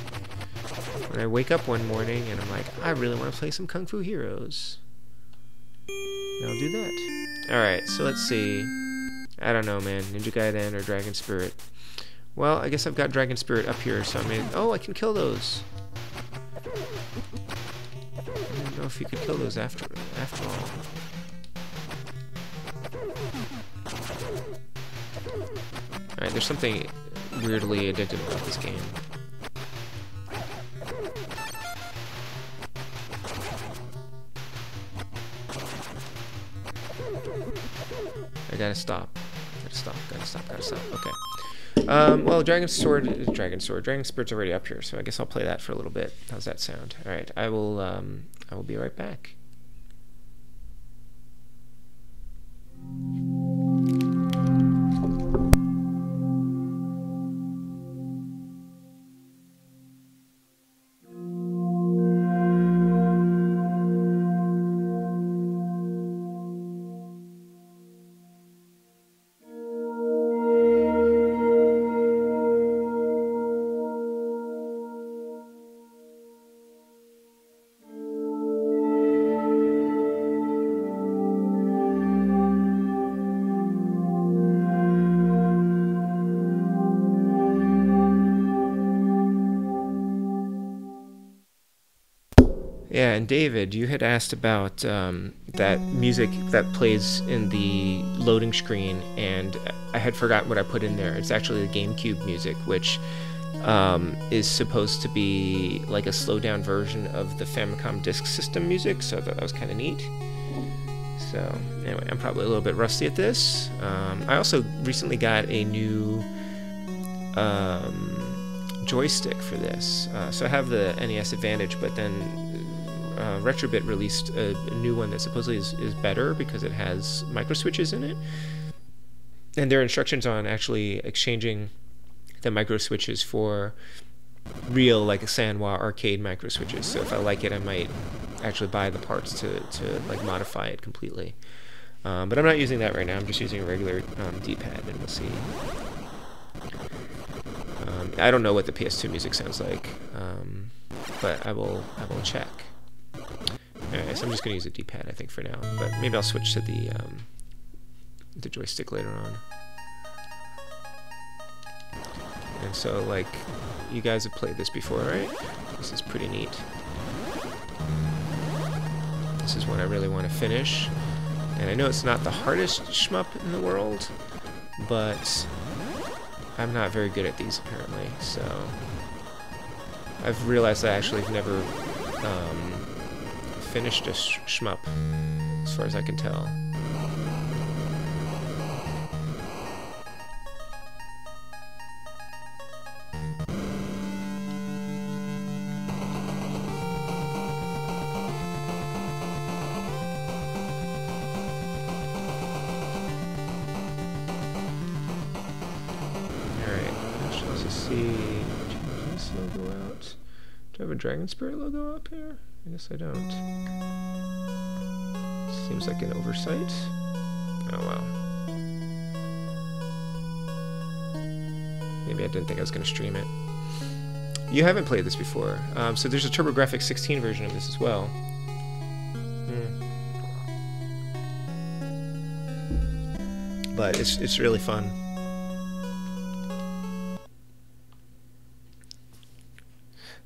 when I wake up one morning and I'm like, I really want to play some Kung Fu Heroes, and I'll do that. All right. So let's see. I don't know, man. Ninja Gaiden or Dragon Spirit. Well, I guess I've got Dragon Spirit up here, so I mean, oh, I can kill those. I don't know if you could kill those after all. Alright, there's something weirdly addictive about this game. I gotta stop. Gotta stop. Okay. Well, Dragon Spirit's already up here, so I guess I'll play that for a little bit. How's that sound? Alright, I will be right back. Yeah, and David, you had asked about that music that plays in the loading screen, and I had forgotten what I put in there. It's actually the GameCube music, which is supposed to be like a slowed-down version of the Famicom Disk System music, so I thought that was kind of neat. So, anyway, I'm probably a little bit rusty at this. I also recently got a new joystick for this. So I have the NES Advantage, but then Retrobit released a new one that supposedly is better because it has micro switches in it, and there are instructions on actually exchanging the micro switches for real, like a Sanwa arcade micro switches. So if I like it, I might actually buy the parts to like modify it completely. But I'm not using that right now. I'm just using a regular D-pad, and we'll see. I don't know what the PS2 music sounds like, but I will check. Alright, so I'm just going to use a D-pad, I think, for now. But maybe I'll switch to the joystick later on. And so, like, you guys have played this before, right? This is pretty neat. This is one I really want to finish. And I know it's not the hardest shmup in the world, but I'm not very good at these apparently, so I've realized I actually have never finished a shmup, as far as I can tell. Do I have a Dragon Spirit logo up here? I guess I don't. Seems like an oversight. Oh well. Maybe I didn't think I was going to stream it. You haven't played this before. So there's a TurboGrafx 16 version of this as well. But it's really fun.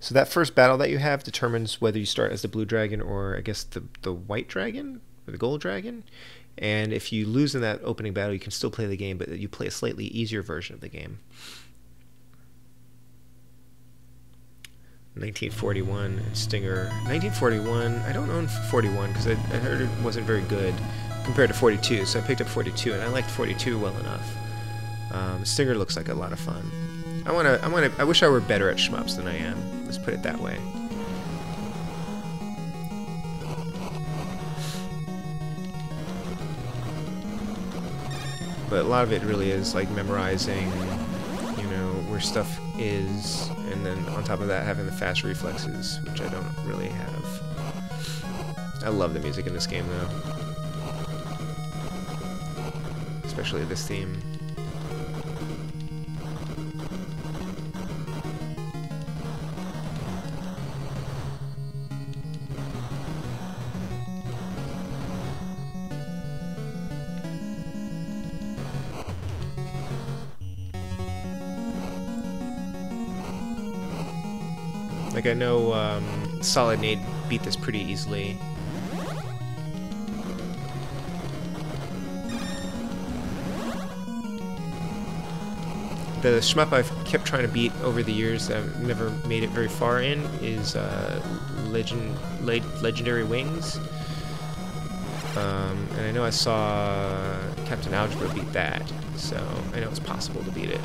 So that first battle that you have determines whether you start as the blue dragon or, I guess, the white dragon or the gold dragon. And if you lose in that opening battle, you can still play the game, but you play a slightly easier version of the game. 1941 Stinger. 1941, I don't own 41 because I heard it wasn't very good compared to 42, so I picked up 42, and I liked 42 well enough. Stinger looks like a lot of fun. I wish I were better at shmups than I am. Let's put it that way. But a lot of it really is like memorizing, you know, where stuff is, and then on top of that having the fast reflexes, which I don't really have. I love the music in this game though. Especially this theme. Like, I know Solid Nade beat this pretty easily. The shmup I've kept trying to beat over the years that I've never made it very far in is Legendary Wings. And I know I saw Captain Algebra beat that, so I know it's possible to beat it.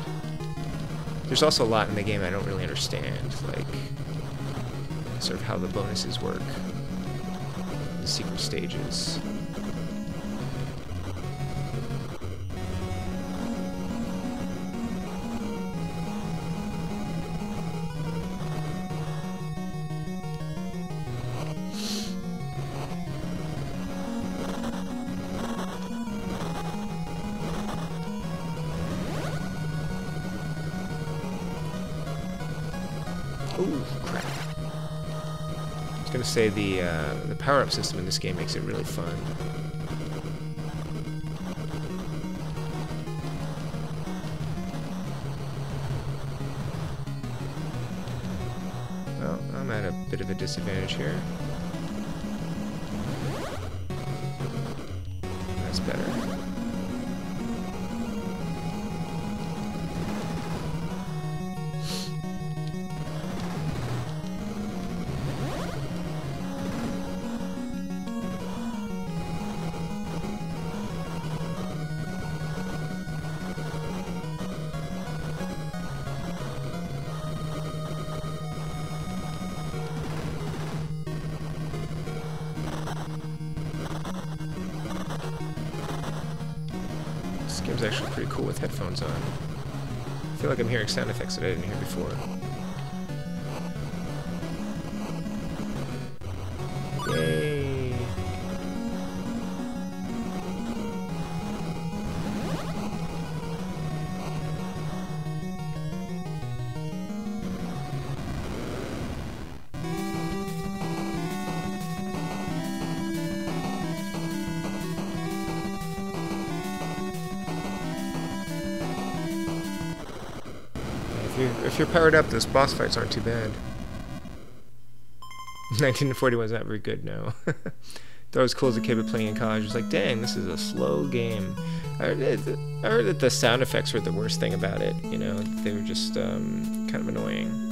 There's also a lot in the game I don't really understand, like sort of how the bonuses work, the secret stages. Ooh, crap. I was gonna say the power-up system in this game makes it really fun. Well, I'm at a bit of a disadvantage here. That's better. This game's actually pretty cool with headphones on. I feel like I'm hearing sound effects that I didn't hear before. Yay! If you're powered up, those boss fights aren't too bad. 1941 is not very good, no. Thought it was cool as a kid, but playing in college, I was like, dang, this is a slow game. I heard that the sound effects were the worst thing about it. You know, they were just kind of annoying.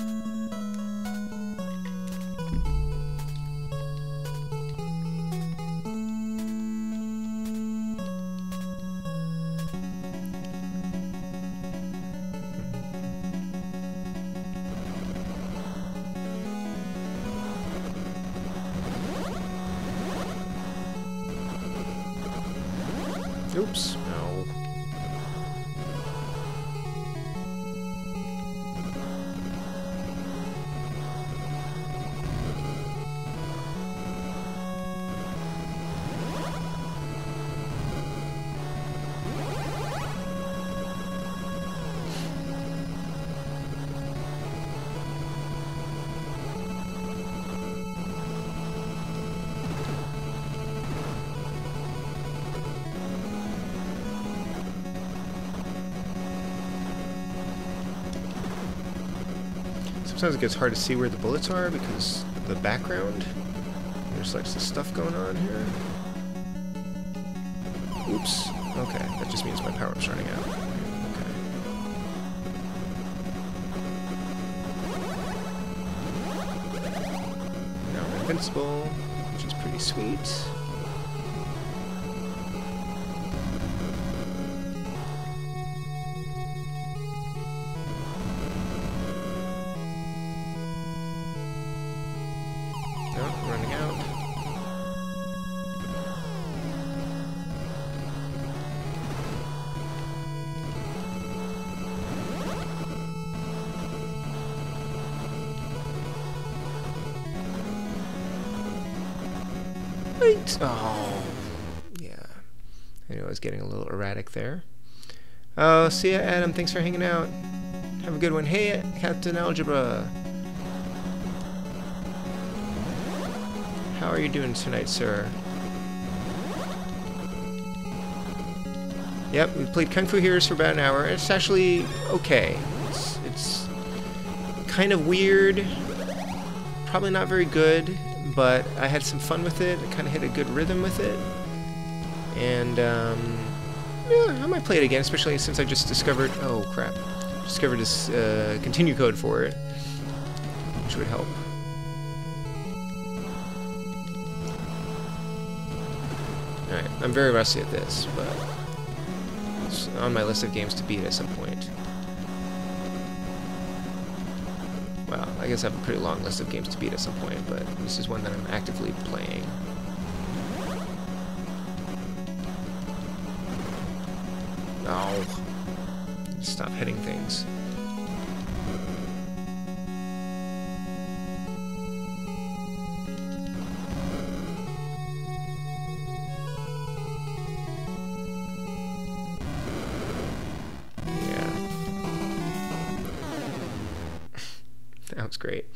Oops. No. Sometimes it gets hard to see where the bullets are because of the background. There's like some stuff going on here. Oops. Okay, that just means my power-up's running out. Okay. Now I'm invincible, which is pretty sweet. Oh, yeah. I know I was getting a little erratic there. Oh, see ya, Adam. Thanks for hanging out. Have a good one. Hey, Captain Algebra. How are you doing tonight, sir? Yep, we played Kung Fu Heroes for about an hour. It's actually okay. It's kind of weird. Probably not very good. But I had some fun with it. I kind of hit a good rhythm with it. And, yeah, I might play it again, especially since I just discovered... Oh, crap. Discovered this continue code for it, which would help. Alright, I'm very rusty at this, but it's on my list of games to beat at some point. Well, I guess I have a pretty long list of games to beat at some point, but this is one that I'm actively playing. Oh. Stop hitting things. That was great.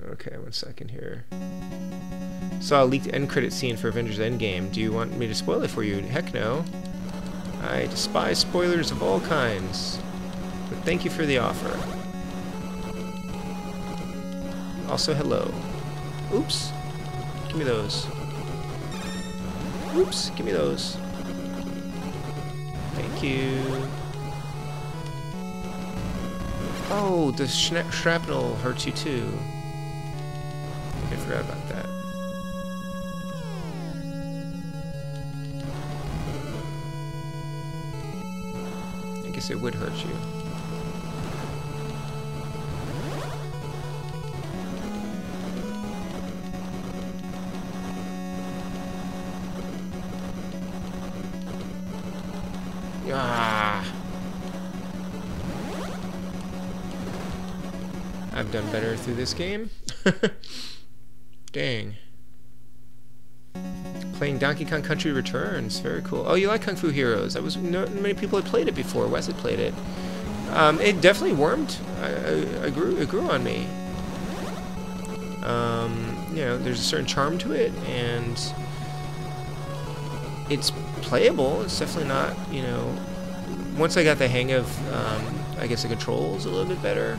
Okay, 1 second here. Saw a leaked end credit scene for Avengers Endgame. Do you want me to spoil it for you? Heck no. I despise spoilers of all kinds. But thank you for the offer. Also, hello. Oops. Give me those. Oops, give me those. Thank you. Oh, the shrapnel hurts you too. I think I forgot about that. I guess it would hurt you. Ah! I've done better through this game. Dang. Playing Donkey Kong Country Returns. Very cool. Oh, you like Kung Fu Heroes. Not many people had played it before. Wes had played it. It definitely wormed. It grew on me. You know, there's a certain charm to it, and it's playable. It's definitely not, you know... Once I got the hang of, I guess the controls a little bit better,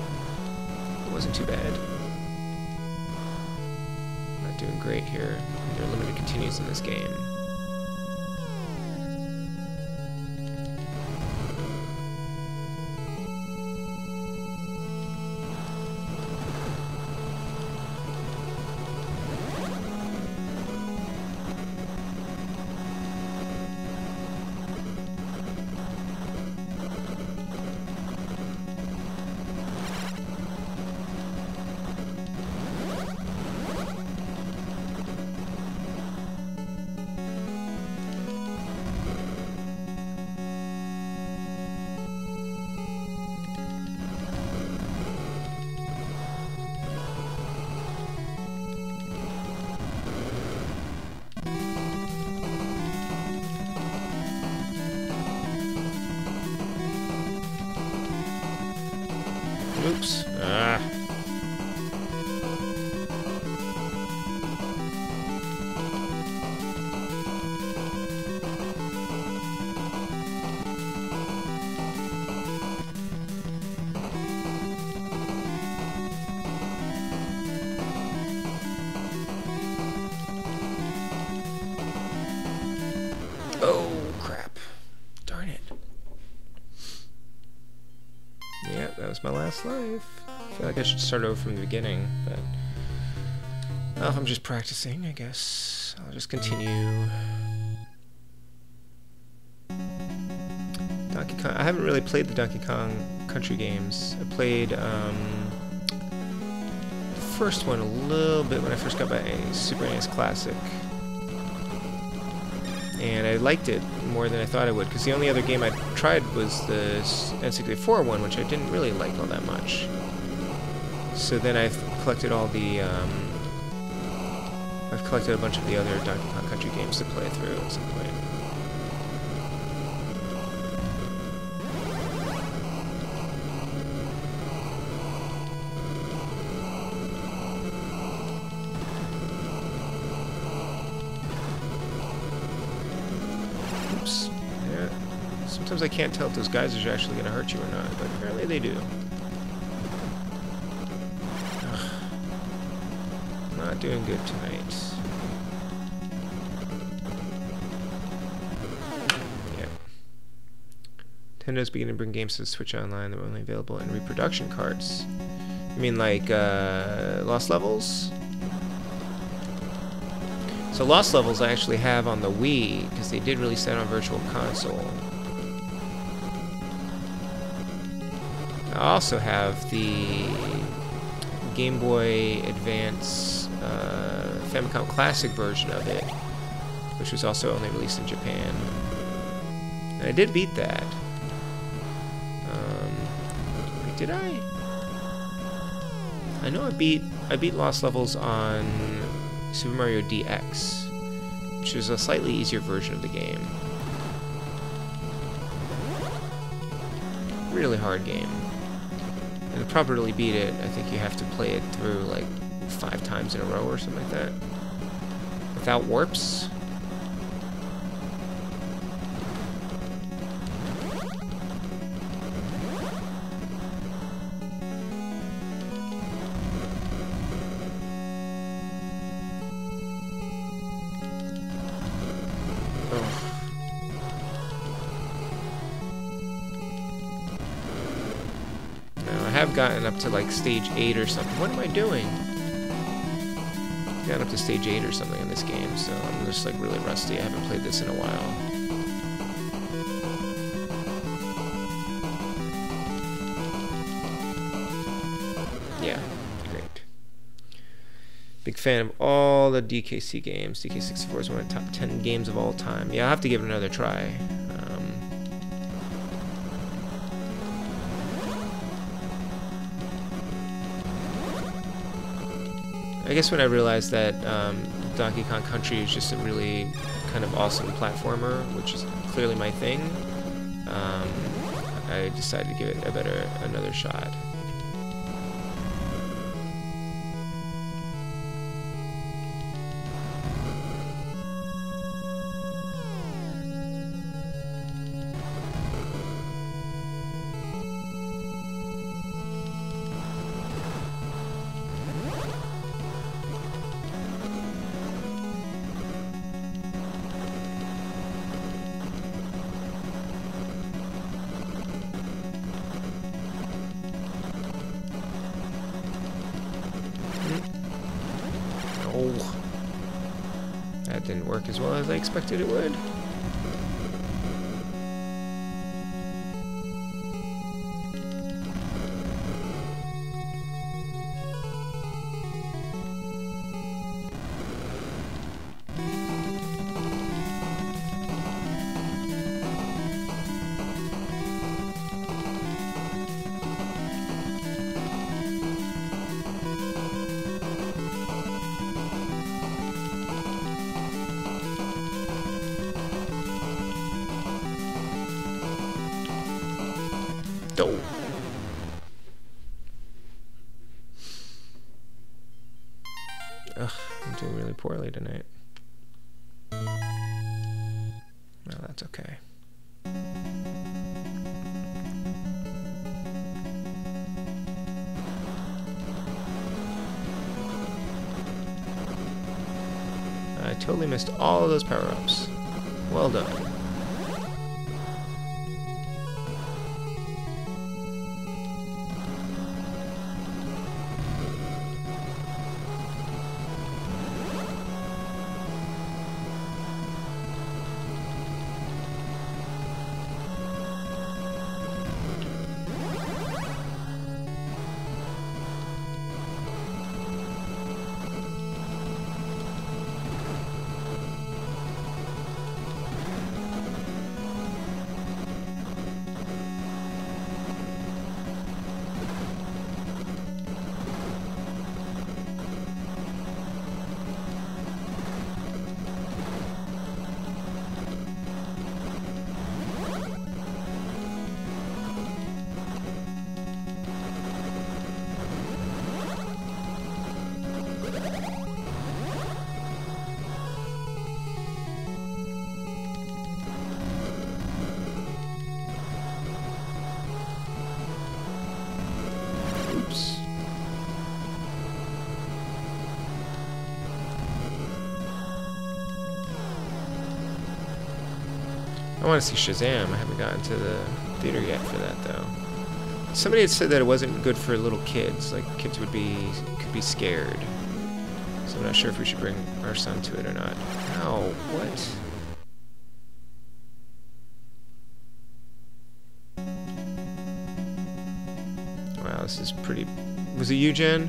it wasn't too bad. not doing great here. There are limited continues in this game. Oops. Ah. Oh, crap. Darn it. Yeah, that was my last life. I feel like I should start over from the beginning, but well, if I'm just practicing, I guess I'll just continue. Donkey Kong. I haven't really played the Donkey Kong Country games. I played the first one a little bit when I first got my Super NES Classic. And I liked it more than I thought I would, because the only other game I tried was the N64 one, which I didn't really like all that much. So then I've collected all the, I've collected a bunch of the other Donkey Kong Country games to play through at some point. Oops. Yeah. Sometimes I can't tell if those guys are actually going to hurt you or not, but apparently they do. Ugh. Not doing good tonight. Yeah. Nintendo's beginning to bring games to the Switch Online that were only available in reproduction carts. You mean like Lost Levels? So Lost Levels I actually have on the Wii, because they did release that on Virtual Console. I also have the Game Boy Advance Famicom Classic version of it, which was also only released in Japan. And I did beat that. Wait, did I? I know I beat Lost Levels on Super Mario DX, which is a slightly easier version of the game. Really hard game. And to properly beat it, I think you have to play it through like 5 times in a row or something like that. Without warps. I've gotten up to like stage 8 or something. What am I doing? I've gotten up to stage 8 or something in this game, so I'm just like really rusty. I haven't played this in a while. Yeah, great. Big fan of all the DKC games. DK64 is one of the top 10 games of all time. Yeah, I'll have to give it another try. I guess when I realized that Donkey Kong Country is just a really kind of awesome platformer, which is clearly my thing, I decided to give it another shot. Oh. That didn't work as well as I expected it would. Oh. Ugh, I'm doing really poorly tonight. Well, that's okay. I totally missed all of those power-ups. Well done. I want to see Shazam. I haven't gotten to the theater yet for that though. Somebody had said that it wasn't good for little kids. Like kids could be scared. So I'm not sure if we should bring our son to it or not. Ow, what? Wow, this is pretty... Was it you, Jen?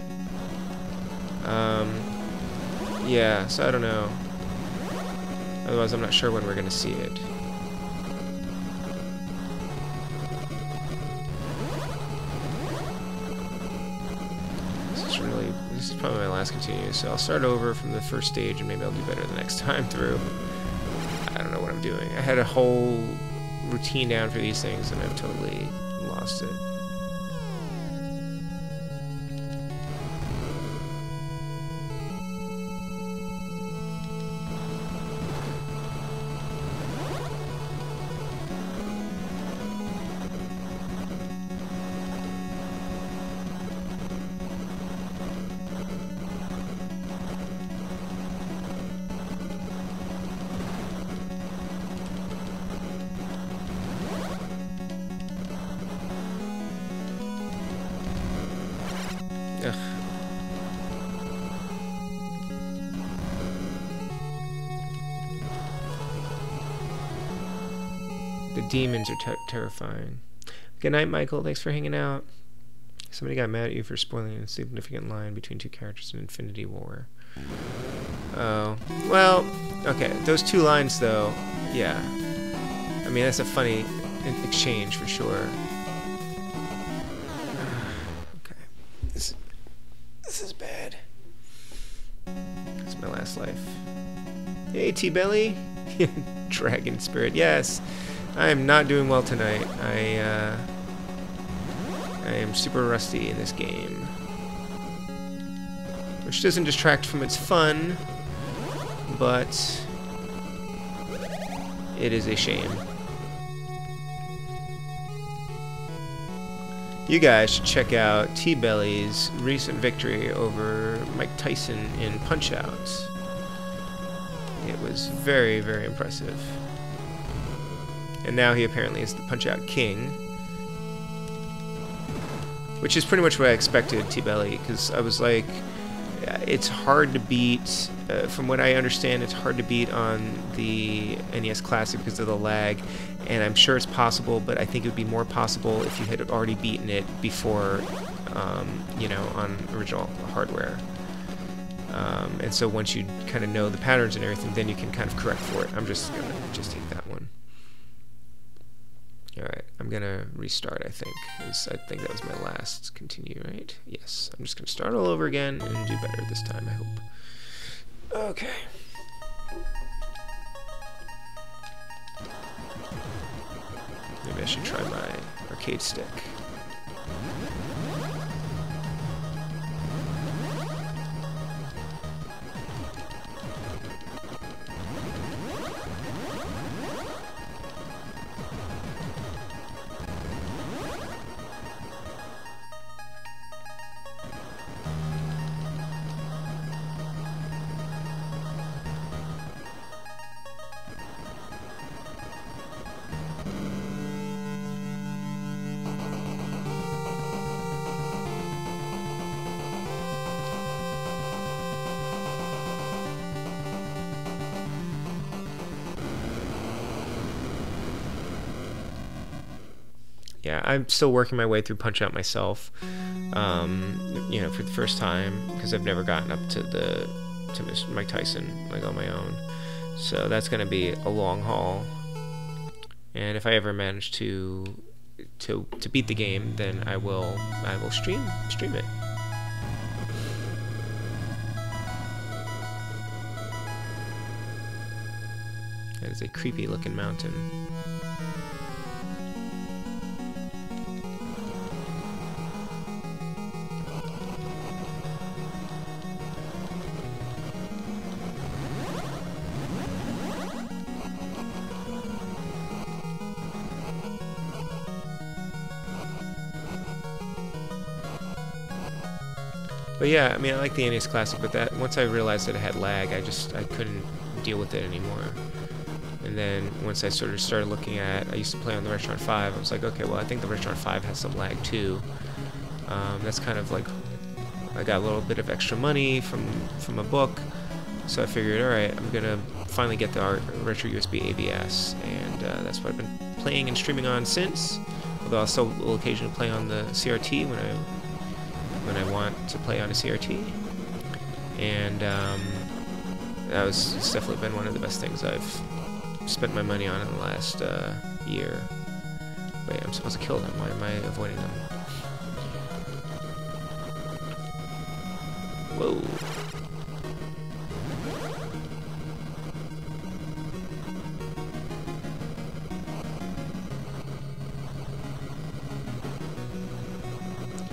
Yeah, so I don't know. Otherwise, I'm not sure when we're going to see it. This is probably my last continue, so I'll start over from the first stage and maybe I'll do better the next time through. I don't know what I'm doing. I had a whole routine down for these things and I've totally lost it. Ugh. The demons are terrifying. Good night, Michael. Thanks for hanging out. Somebody got mad at you for spoiling a significant line between two characters in Infinity War. Oh. Well, okay. Those two lines, though, yeah. I mean, that's a funny exchange for sure. This is bad. It's my last life. Hey, T-Belly. Dragon Spirit. Yes. I am not doing well tonight. I am super rusty in this game. Which doesn't distract from its fun, but it is a shame. You guys should check out T-Belly's recent victory over Mike Tyson in Punch-Out. It was very, very impressive. And now he apparently is the Punch-Out King. Which is pretty much what I expected, T-Belly, because I was like, it's hard to beat. From what I understand, it's hard to beat on the NES Classic because of the lag, and I'm sure it's possible, but I think it would be more possible if you had already beaten it before, you know, on original hardware. And so once you kind of know the patterns and everything, then you can kind of correct for it. I'm just gonna take that one. Alright, I'm gonna restart, I think, because I think that was my last continue, right? Yes, I'm just gonna start all over again and do better this time, I hope. Okay. Maybe I should try my arcade stick. Yeah, I'm still working my way through Punch-Out myself, you know, for the first time, because I've never gotten up to Mr. Mike Tyson, like, on my own. So that's going to be a long haul. And if I ever manage to beat the game, then I will stream it. That is a creepy looking mountain. But yeah, I mean, I like the NES Classic, but that once I realized that it had lag, I couldn't deal with it anymore. And then once I sort of started looking at, I used to play on the Retron 5, I was like, okay, well, I think the Retron 5 has some lag too. That's kind of like, I got a little bit of extra money from a book, so I figured, alright, I'm gonna finally get the Retro USB ABS, and that's what I've been playing and streaming on since, although I'll still will occasionally play on the CRT when I want to play on a CRT, and it's definitely been one of the best things I've spent my money on in the last year. Wait, I'm supposed to kill them. Why am I avoiding them? Whoa.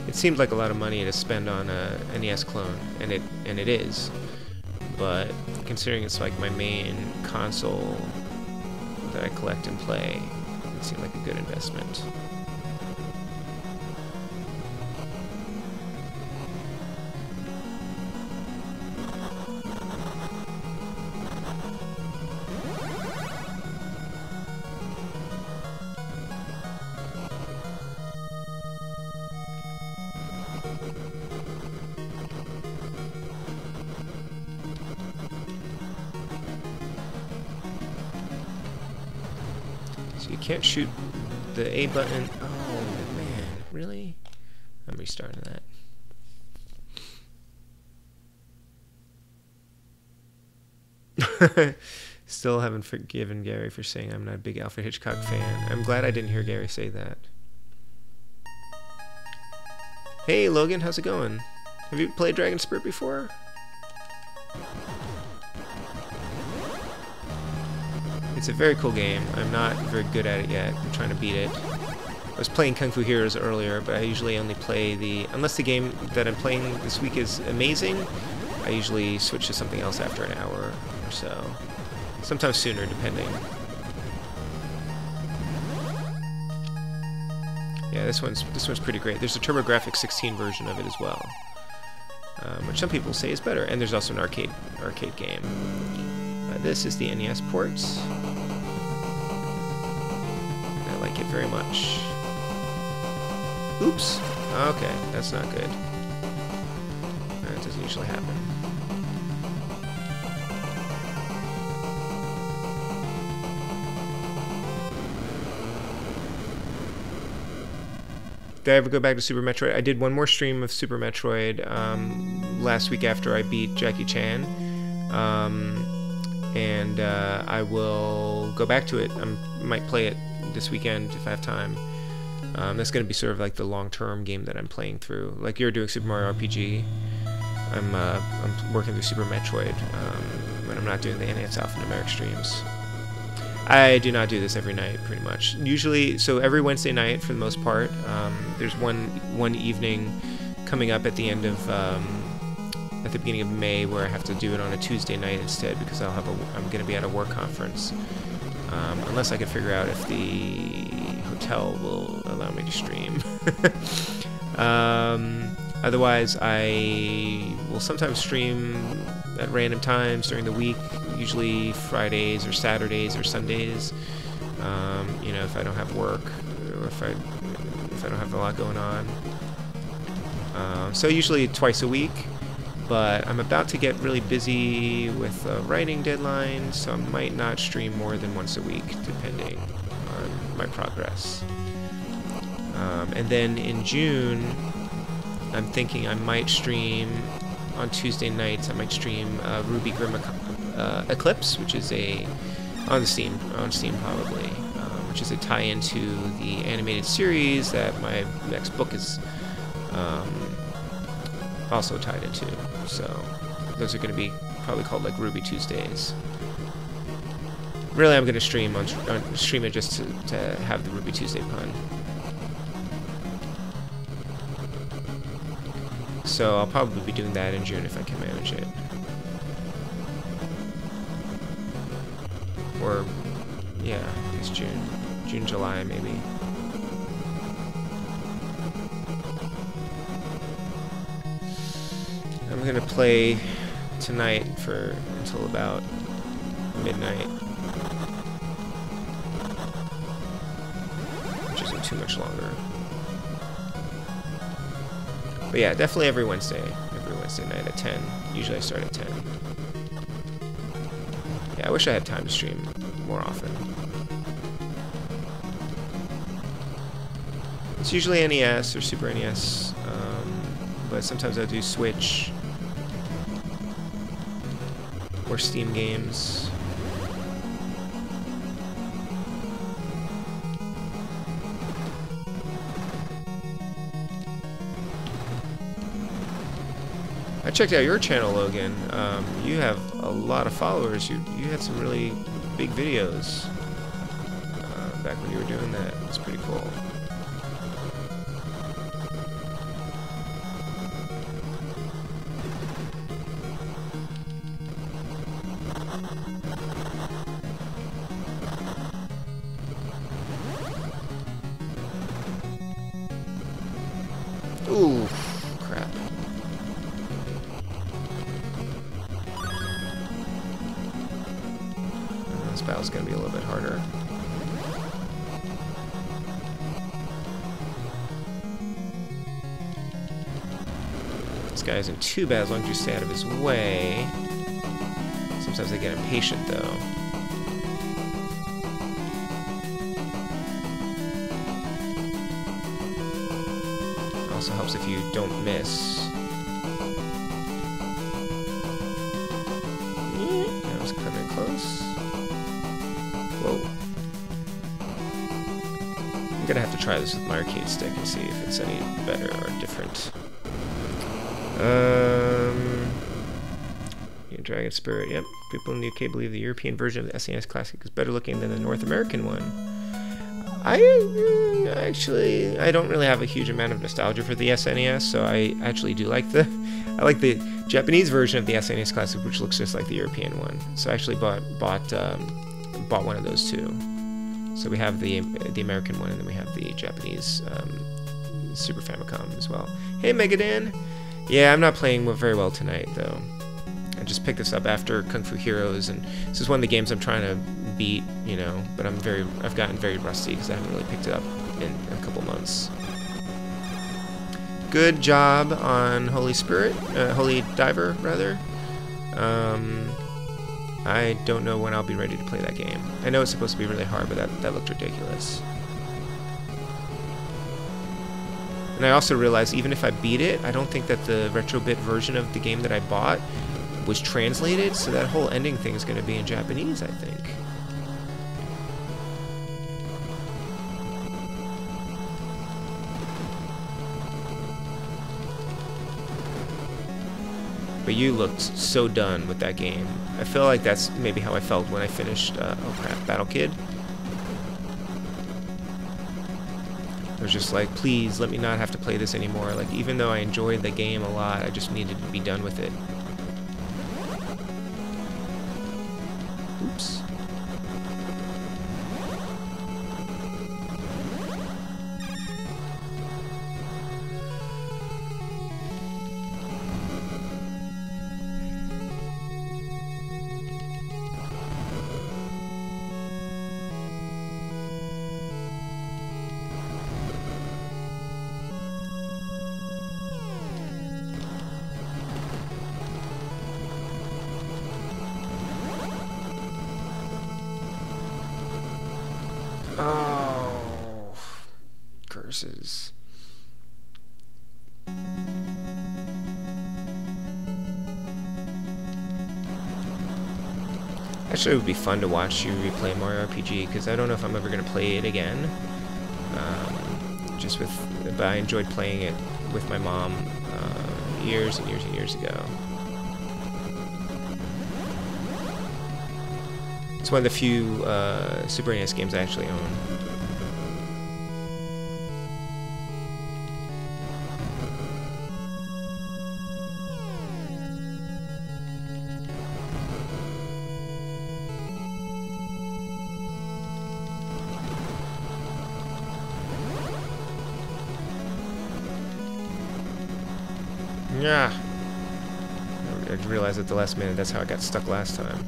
It seemed like a lot of money to spend on a NES clone, and it is, but considering it's like my main console that I collect and play, it seemed like a good investment. So you can't shoot the A button. Oh man, really? I'm restarting that. Still haven't forgiven Gary for saying I'm not a big Alfred Hitchcock fan. I'm glad I didn't hear Gary say that. Hey Logan, how's it going? Have you played Dragon Spirit before? It's a very cool game. I'm not very good at it yet. I'm trying to beat it. I was playing Kung Fu Heroes earlier, but I usually only play unless the game that I'm playing this week is amazing, I usually switch to something else after an hour or so. Sometimes sooner, depending. Yeah, this one's pretty great. There's a TurboGrafx 16 version of it as well, which some people say is better. And there's also an arcade game. This is the NES ports. I like it very much. Oops. Okay, that's not good. That doesn't usually happen. Did I ever go back to Super Metroid? I did one more stream of Super Metroid last week after I beat Jackie Chan. And I will go back to it. I might play it this weekend if I have time. That's going to be sort of like the long-term game that I'm playing through. Like you're doing Super Mario RPG, I'm working through Super Metroid when I'm not doing the NES Alphanumeric streams. I do not do this every night, pretty much. Usually, so every Wednesday night for the most part. There's one evening coming up at the end of at the beginning of May where I have to do it on a Tuesday night instead because I'm going to be at a work conference. Unless I can figure out if the hotel will allow me to stream. Otherwise, I will sometimes stream at random times during the week, usually Fridays or Saturdays or Sundays. You know, if I don't have work or if I don't have a lot going on. So usually twice a week. But I'm about to get really busy with a writing deadline, so I might not stream more than once a week, depending on my progress. And then in June, I'm thinking I might stream on Tuesday nights. I might stream Ruby Grim Eclipse, which is on Steam probably, which is a tie-in to the animated series that my next book is also tied into. So those are going to be probably called like Ruby Tuesdays. Really, I'm going to stream it just to have the Ruby Tuesday pun. So I'll probably be doing that in June if I can manage it. Or, yeah, it's June, July maybe. I'm gonna play tonight until about midnight, which isn't too much longer. But yeah, definitely every Wednesday night at 10. Usually I start at 10. Yeah, I wish I had time to stream more often. It's usually NES or Super NES, but sometimes I do Switch or Steam games. I checked out your channel, Logan. You have a lot of followers. You had some really big videos back when you were doing that. It's pretty cool. Ooh, crap. This battle's gonna be a little bit harder. This guy isn't too bad as long as you stay out of his way. Sometimes I get impatient though. Also helps if you don't miss. That was coming close. Whoa. I'm gonna have to try this with my arcade stick and see if it's any better or different. Yeah, Dragon Spirit, yep. People in the UK believe the European version of the SNES Classic is better looking than the North American one. I don't really have a huge amount of nostalgia for the SNES, so I actually do like the Japanese version of the SNES Classic, which looks just like the European one. So I actually bought one of those too. So we have the American one, and then we have the Japanese Super Famicom as well. Hey Megadan, yeah, I'm not playing very well tonight though. I just picked this up after Kung Fu Heroes, and this is one of the games I'm trying to beat, you know, but I've gotten very rusty because I haven't really picked it up in a couple months. good job on Holy Diver, rather. I don't know when I'll be ready to play that game. I know it's supposed to be really hard, but that looked ridiculous. And I also realized even if I beat it, I don't think that the Retrobit version of the game that I bought was translated, so that whole ending thing is going to be in Japanese, I think. But you looked so done with that game. I feel like that's maybe how I felt when I finished, oh crap, Battle Kid. I was just like, please, let me not have to play this anymore. Like, even though I enjoyed the game a lot, I just needed to be done with it. Oops. Oh, curses. Actually, it would be fun to watch you replay Mario RPG, because I don't know if I'm ever going to play it again. But I enjoyed playing it with my mom years and years and years ago. It's one of the few Super NES games I actually own. Yeah. I realized at the last minute that's how I got stuck last time.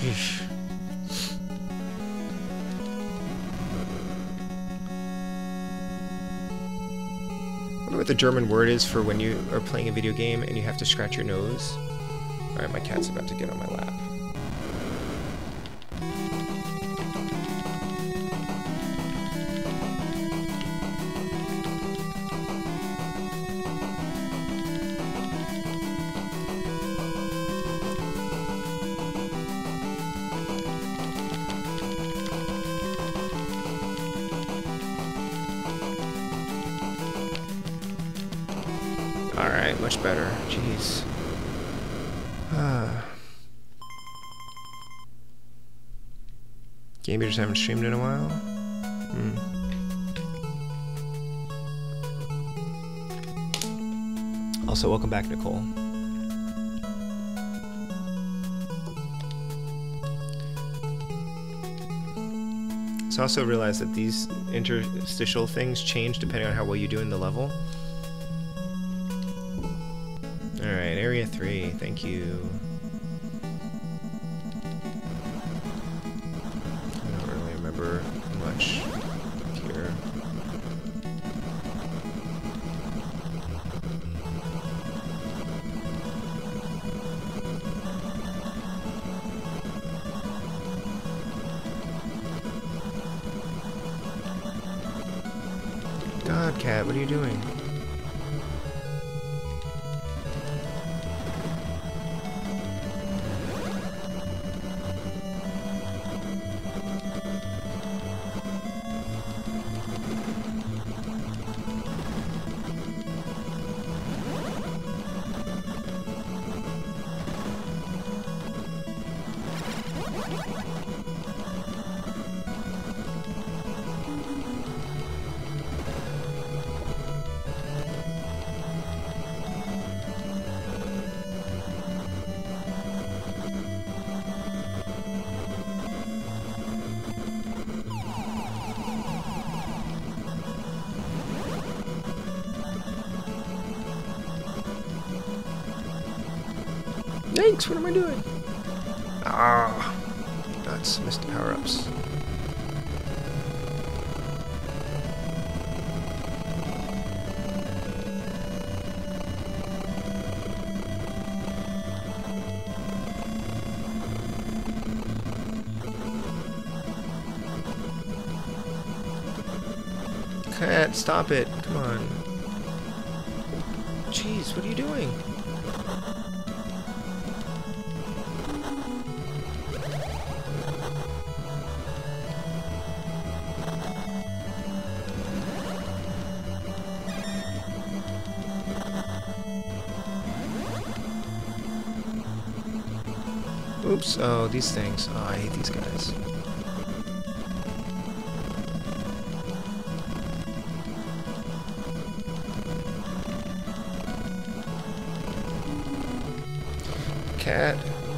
I wonder what the German word is for when you are playing a video game and you have to scratch your nose. Alright, my cat's about to get on my lap. Alright, much better. Jeez. Game Beaters haven't streamed in a while? Also, welcome back, Nicole. So I also realized that these interstitial things change depending on how well you do in the level. Alright, Area 3, thank you. I don't really remember much here. God, cat, what are you doing? Thanks, what am I doing? Ah, Oops, missed the power-ups. Cat, stop it. Come on. Jeez, what are you doing? Oops. Oh, these things. Oh, I hate these guys. Cat,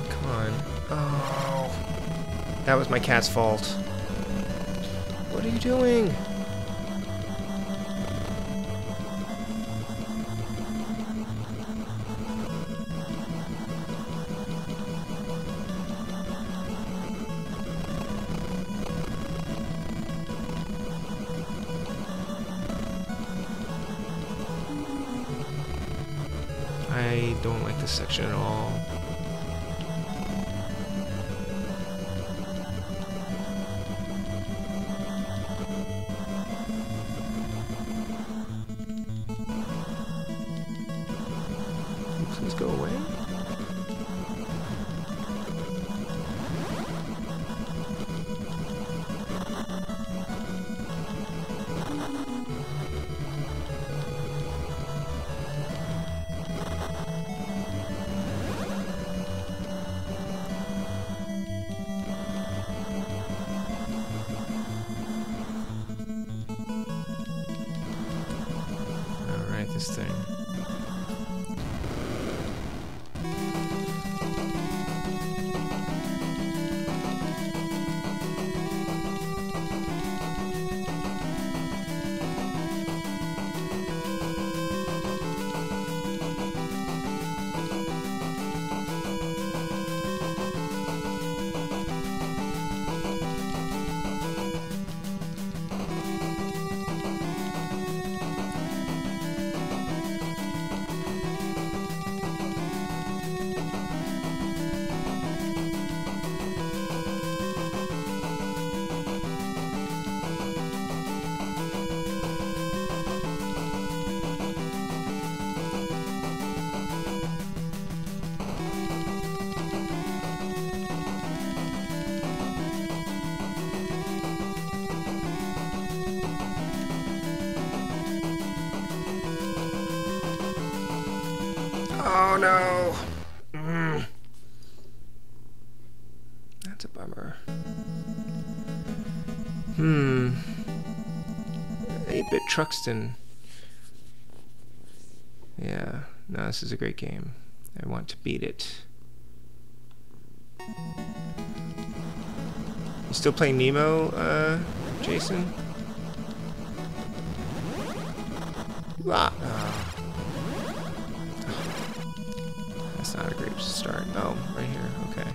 come on. Oh, that was my cat's fault. What are you doing? I don't like this section at all. Please go away. All right, this thing. Oh no! That's a bummer. 8-bit Truxton. Yeah, no, this is a great game. I want to beat it. You still playing Nemo, Jason? Ah. That's not a great start. Oh, right here. Okay.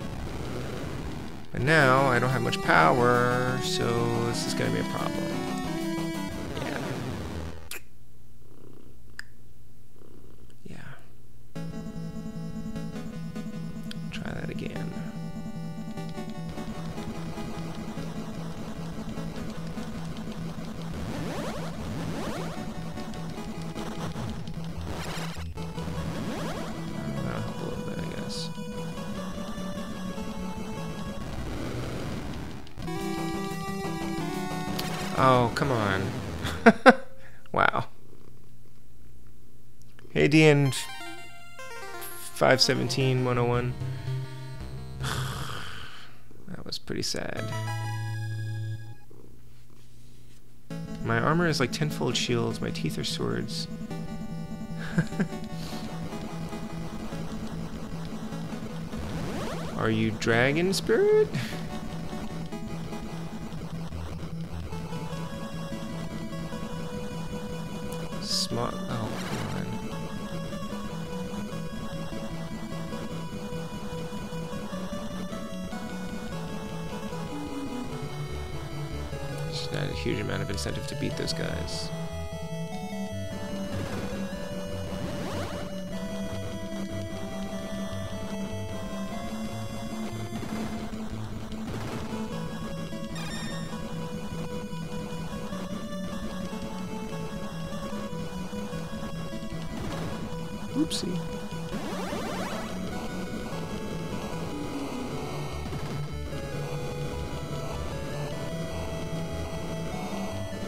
But now I don't have much power, so this is going to be a problem. Yeah. Yeah. Try that again. Oh, come on. Wow. Hey, DN 517-101. That was pretty sad. My armor is like tenfold shields. My teeth are swords. Are you dragon spirit? Smart. Oh, come on. Not a huge amount of incentive to beat those guys. Oopsie.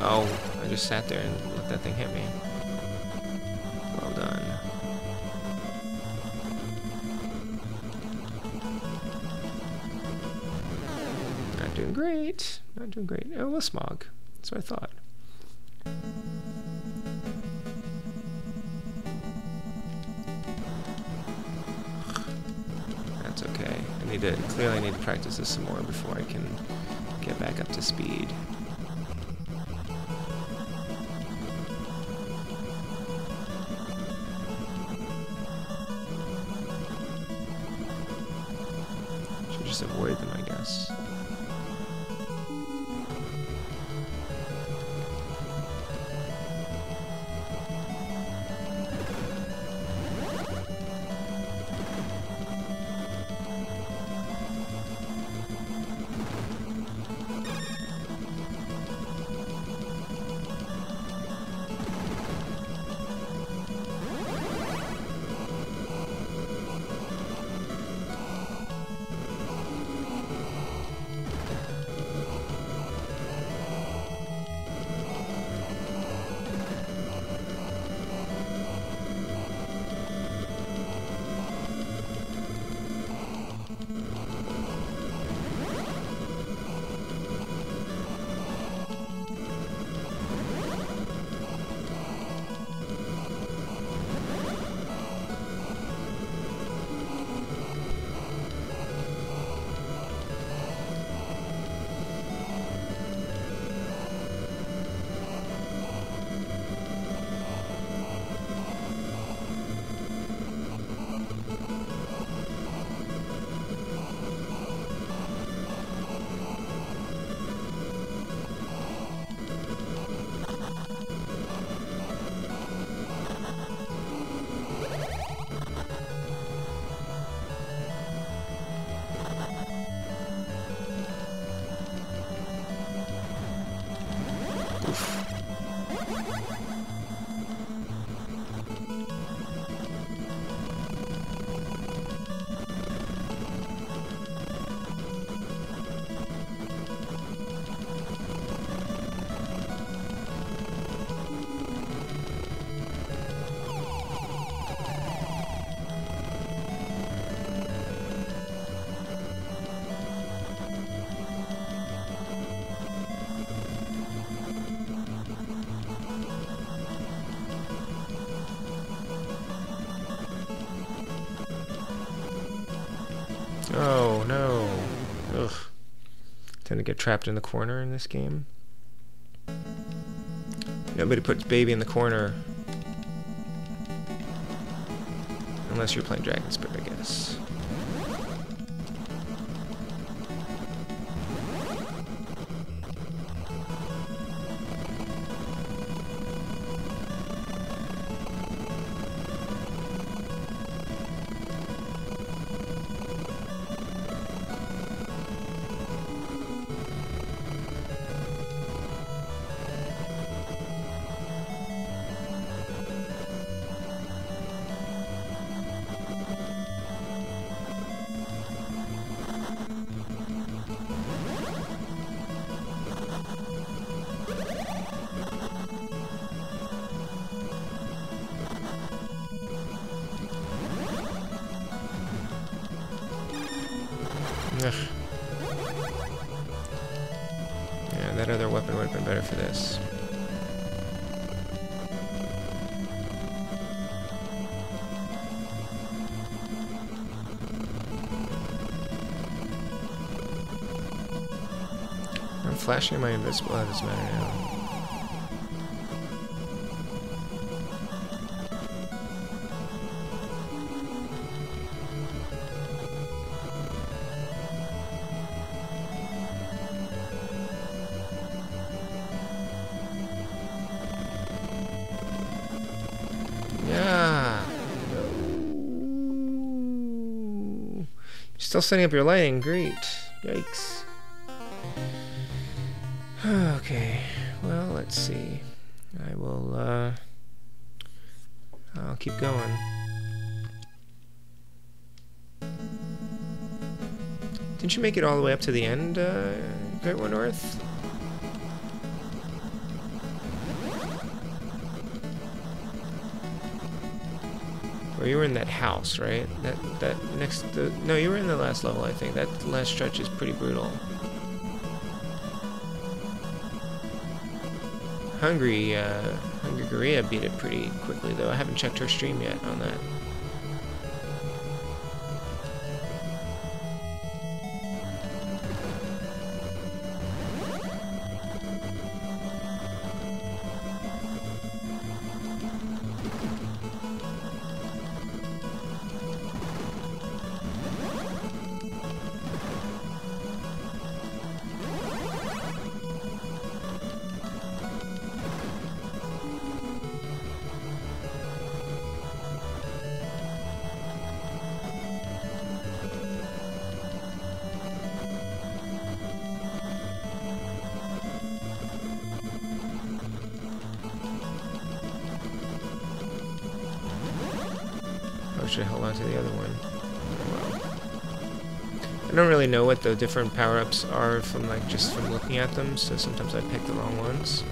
Oh, I just sat there and let that thing hit me. Well done. Not doing great. Not doing great. Oh, well, smog. That's what I thought. That's okay. Clearly I need to practice this some more before I can get back up to speed. Should just avoid them, I guess. Oh, no. Ugh. Tend to get trapped in the corner in this game. Nobody puts baby in the corner. Unless you're playing Dragon Spirit, I guess. Ugh. Yeah, that other weapon would have been better for this. I'm flashing my invisible. That doesn't matter now. Still setting up your lighting. Great. Yikes. Okay. Well, let's see. I will, I'll keep going. Didn't you make it all the way up to the end, Great One North? Or you were in that house, right? That next... no, you were in the last level, I think. That last stretch is pretty brutal. Hungry Korea beat it pretty quickly, though. I haven't checked her stream yet on that. Or should I hold on to the other one? Well, I don't really know what the different power-ups are from just from looking at them, so sometimes I pick the wrong ones.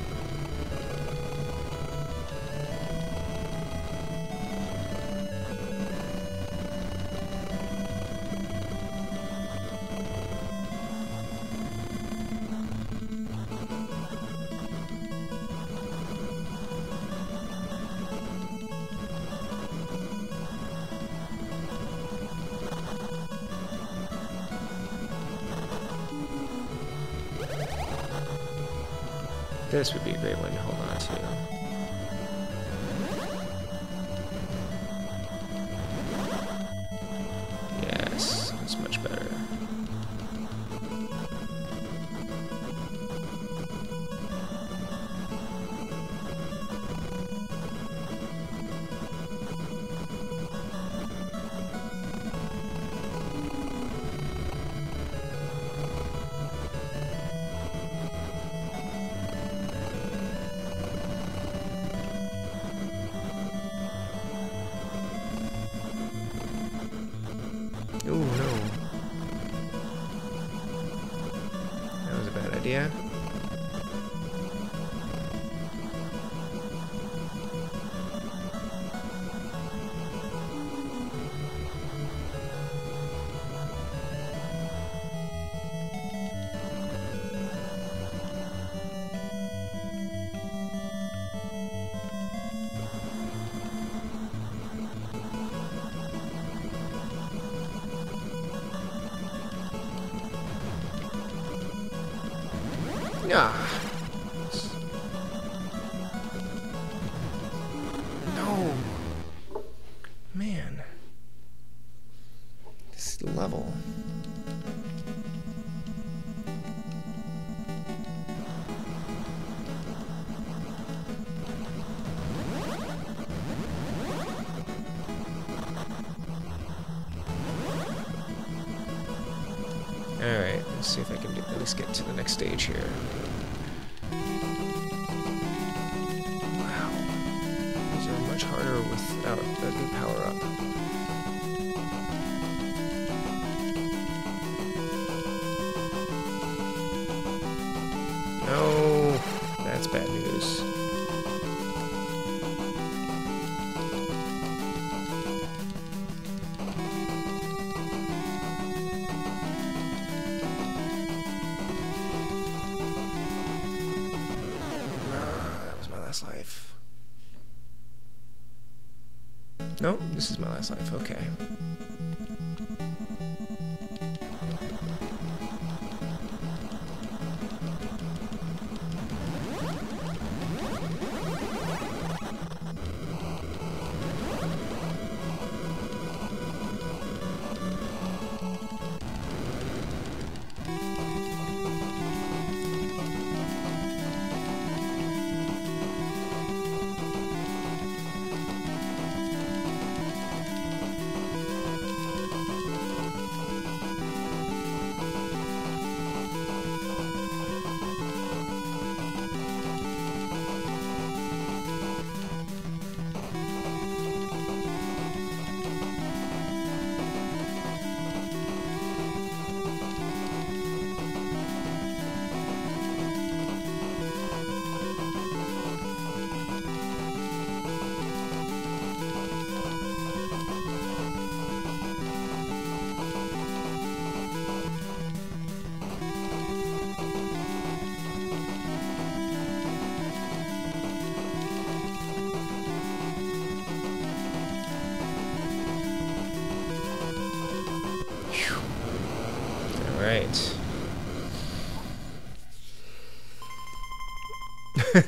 This would be a great one to hold on to. Yes, that's much better. Oh no. That was a bad idea. Ah. No. Man. This level. Alright, let's see if I can at least get to the next stage here. Wow. These are much harder without a good power-up. No, that's bad news. Life. No, this is my last life. Okay.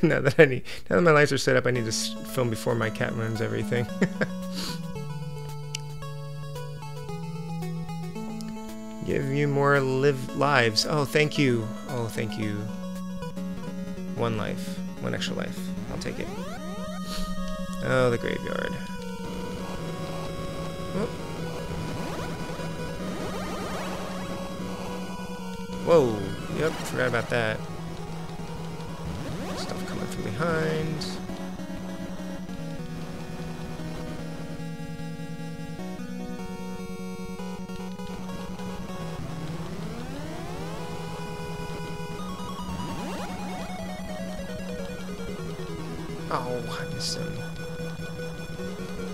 Now that my lights are set up, I need to film before my cat ruins everything. Give you more lives. Oh, thank you. Oh, thank you. 1 life. 1 extra life. I'll take it. Oh, the graveyard. Oh. Whoa. Yep, forgot about that. Stuff coming from behind. Oh, I missed him. I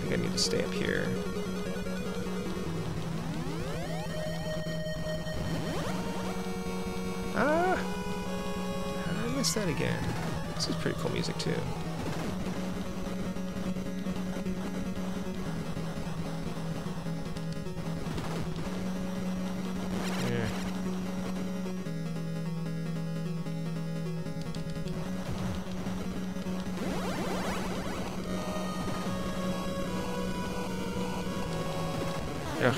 think I need to stay up here. Ah! How did I miss that again? This is pretty cool music, too. Yeah. Ugh.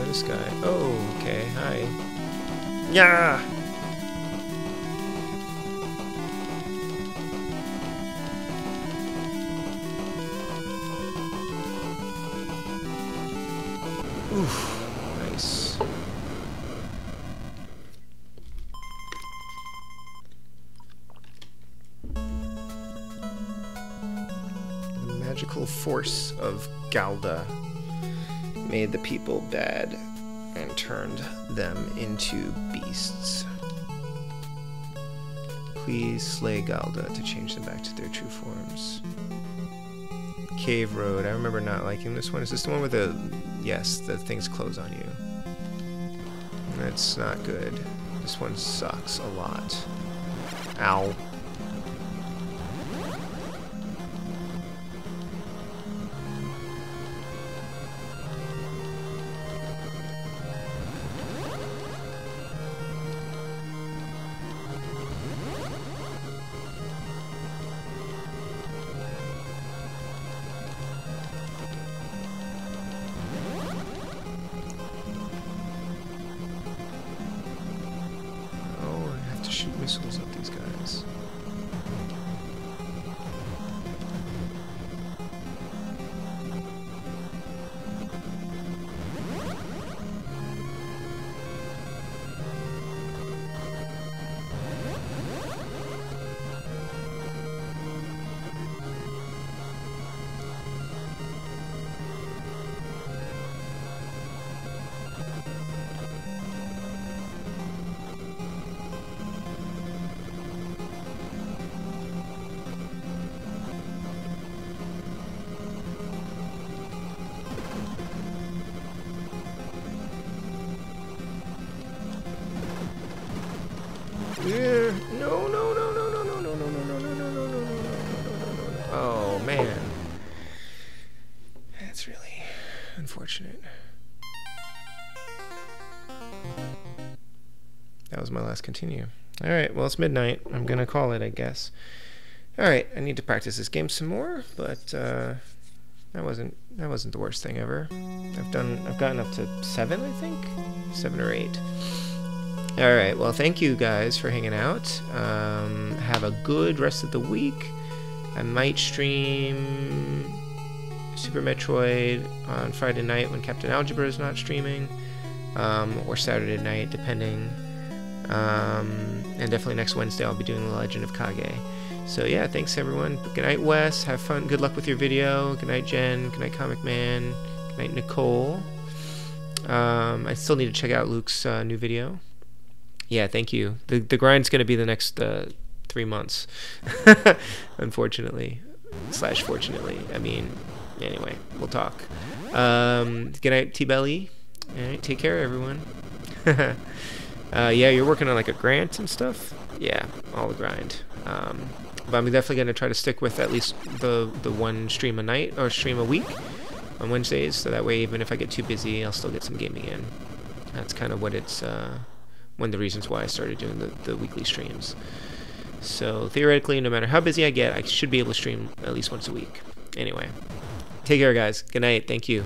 This guy. Oh, okay. Hi. Yeah. Oof. Nice. The magical force of Galda made the people bad and turned them into beasts. Please slay Galda to change them back to their true forms. Cave Road. I remember not liking this one. Is this the one with the... Yes, the things close on you. That's not good. This one sucks a lot. Ow. Shoot missiles at these guys. unfortunate. That was my last continue. Alright, well, it's midnight. I'm gonna call it, I guess. Alright, I need to practice this game some more, but that wasn't the worst thing ever. I've gotten up to 7, I think? 7 or 8. Alright, well, thank you guys for hanging out. Have a good rest of the week. I might stream Super Metroid on Friday night when Captain Algebra is not streaming, or Saturday night, depending. And definitely next Wednesday I'll be doing The Legend of Kage. So yeah, thanks everyone. Good night, Wes. Have fun. Good luck with your video. Good night, Jen. Good night, Comic Man. Good night, Nicole. I still need to check out Luke's new video. Yeah, thank you. The grind's going to be the next 3 months, unfortunately. / fortunately. I mean, anyway, we'll talk. Good night, T-Belly. All right, take care, everyone. Yeah, you're working on like a grant and stuff? Yeah, all the grind. But I'm definitely going to try to stick with at least the one stream a night, or stream a week on Wednesdays, so that way even if I get too busy, I'll still get some gaming in. That's kind of what it's, one of the reasons why I started doing the weekly streams. So theoretically, no matter how busy I get, I should be able to stream at least once a week. Anyway, take care, guys. Good night. Thank you.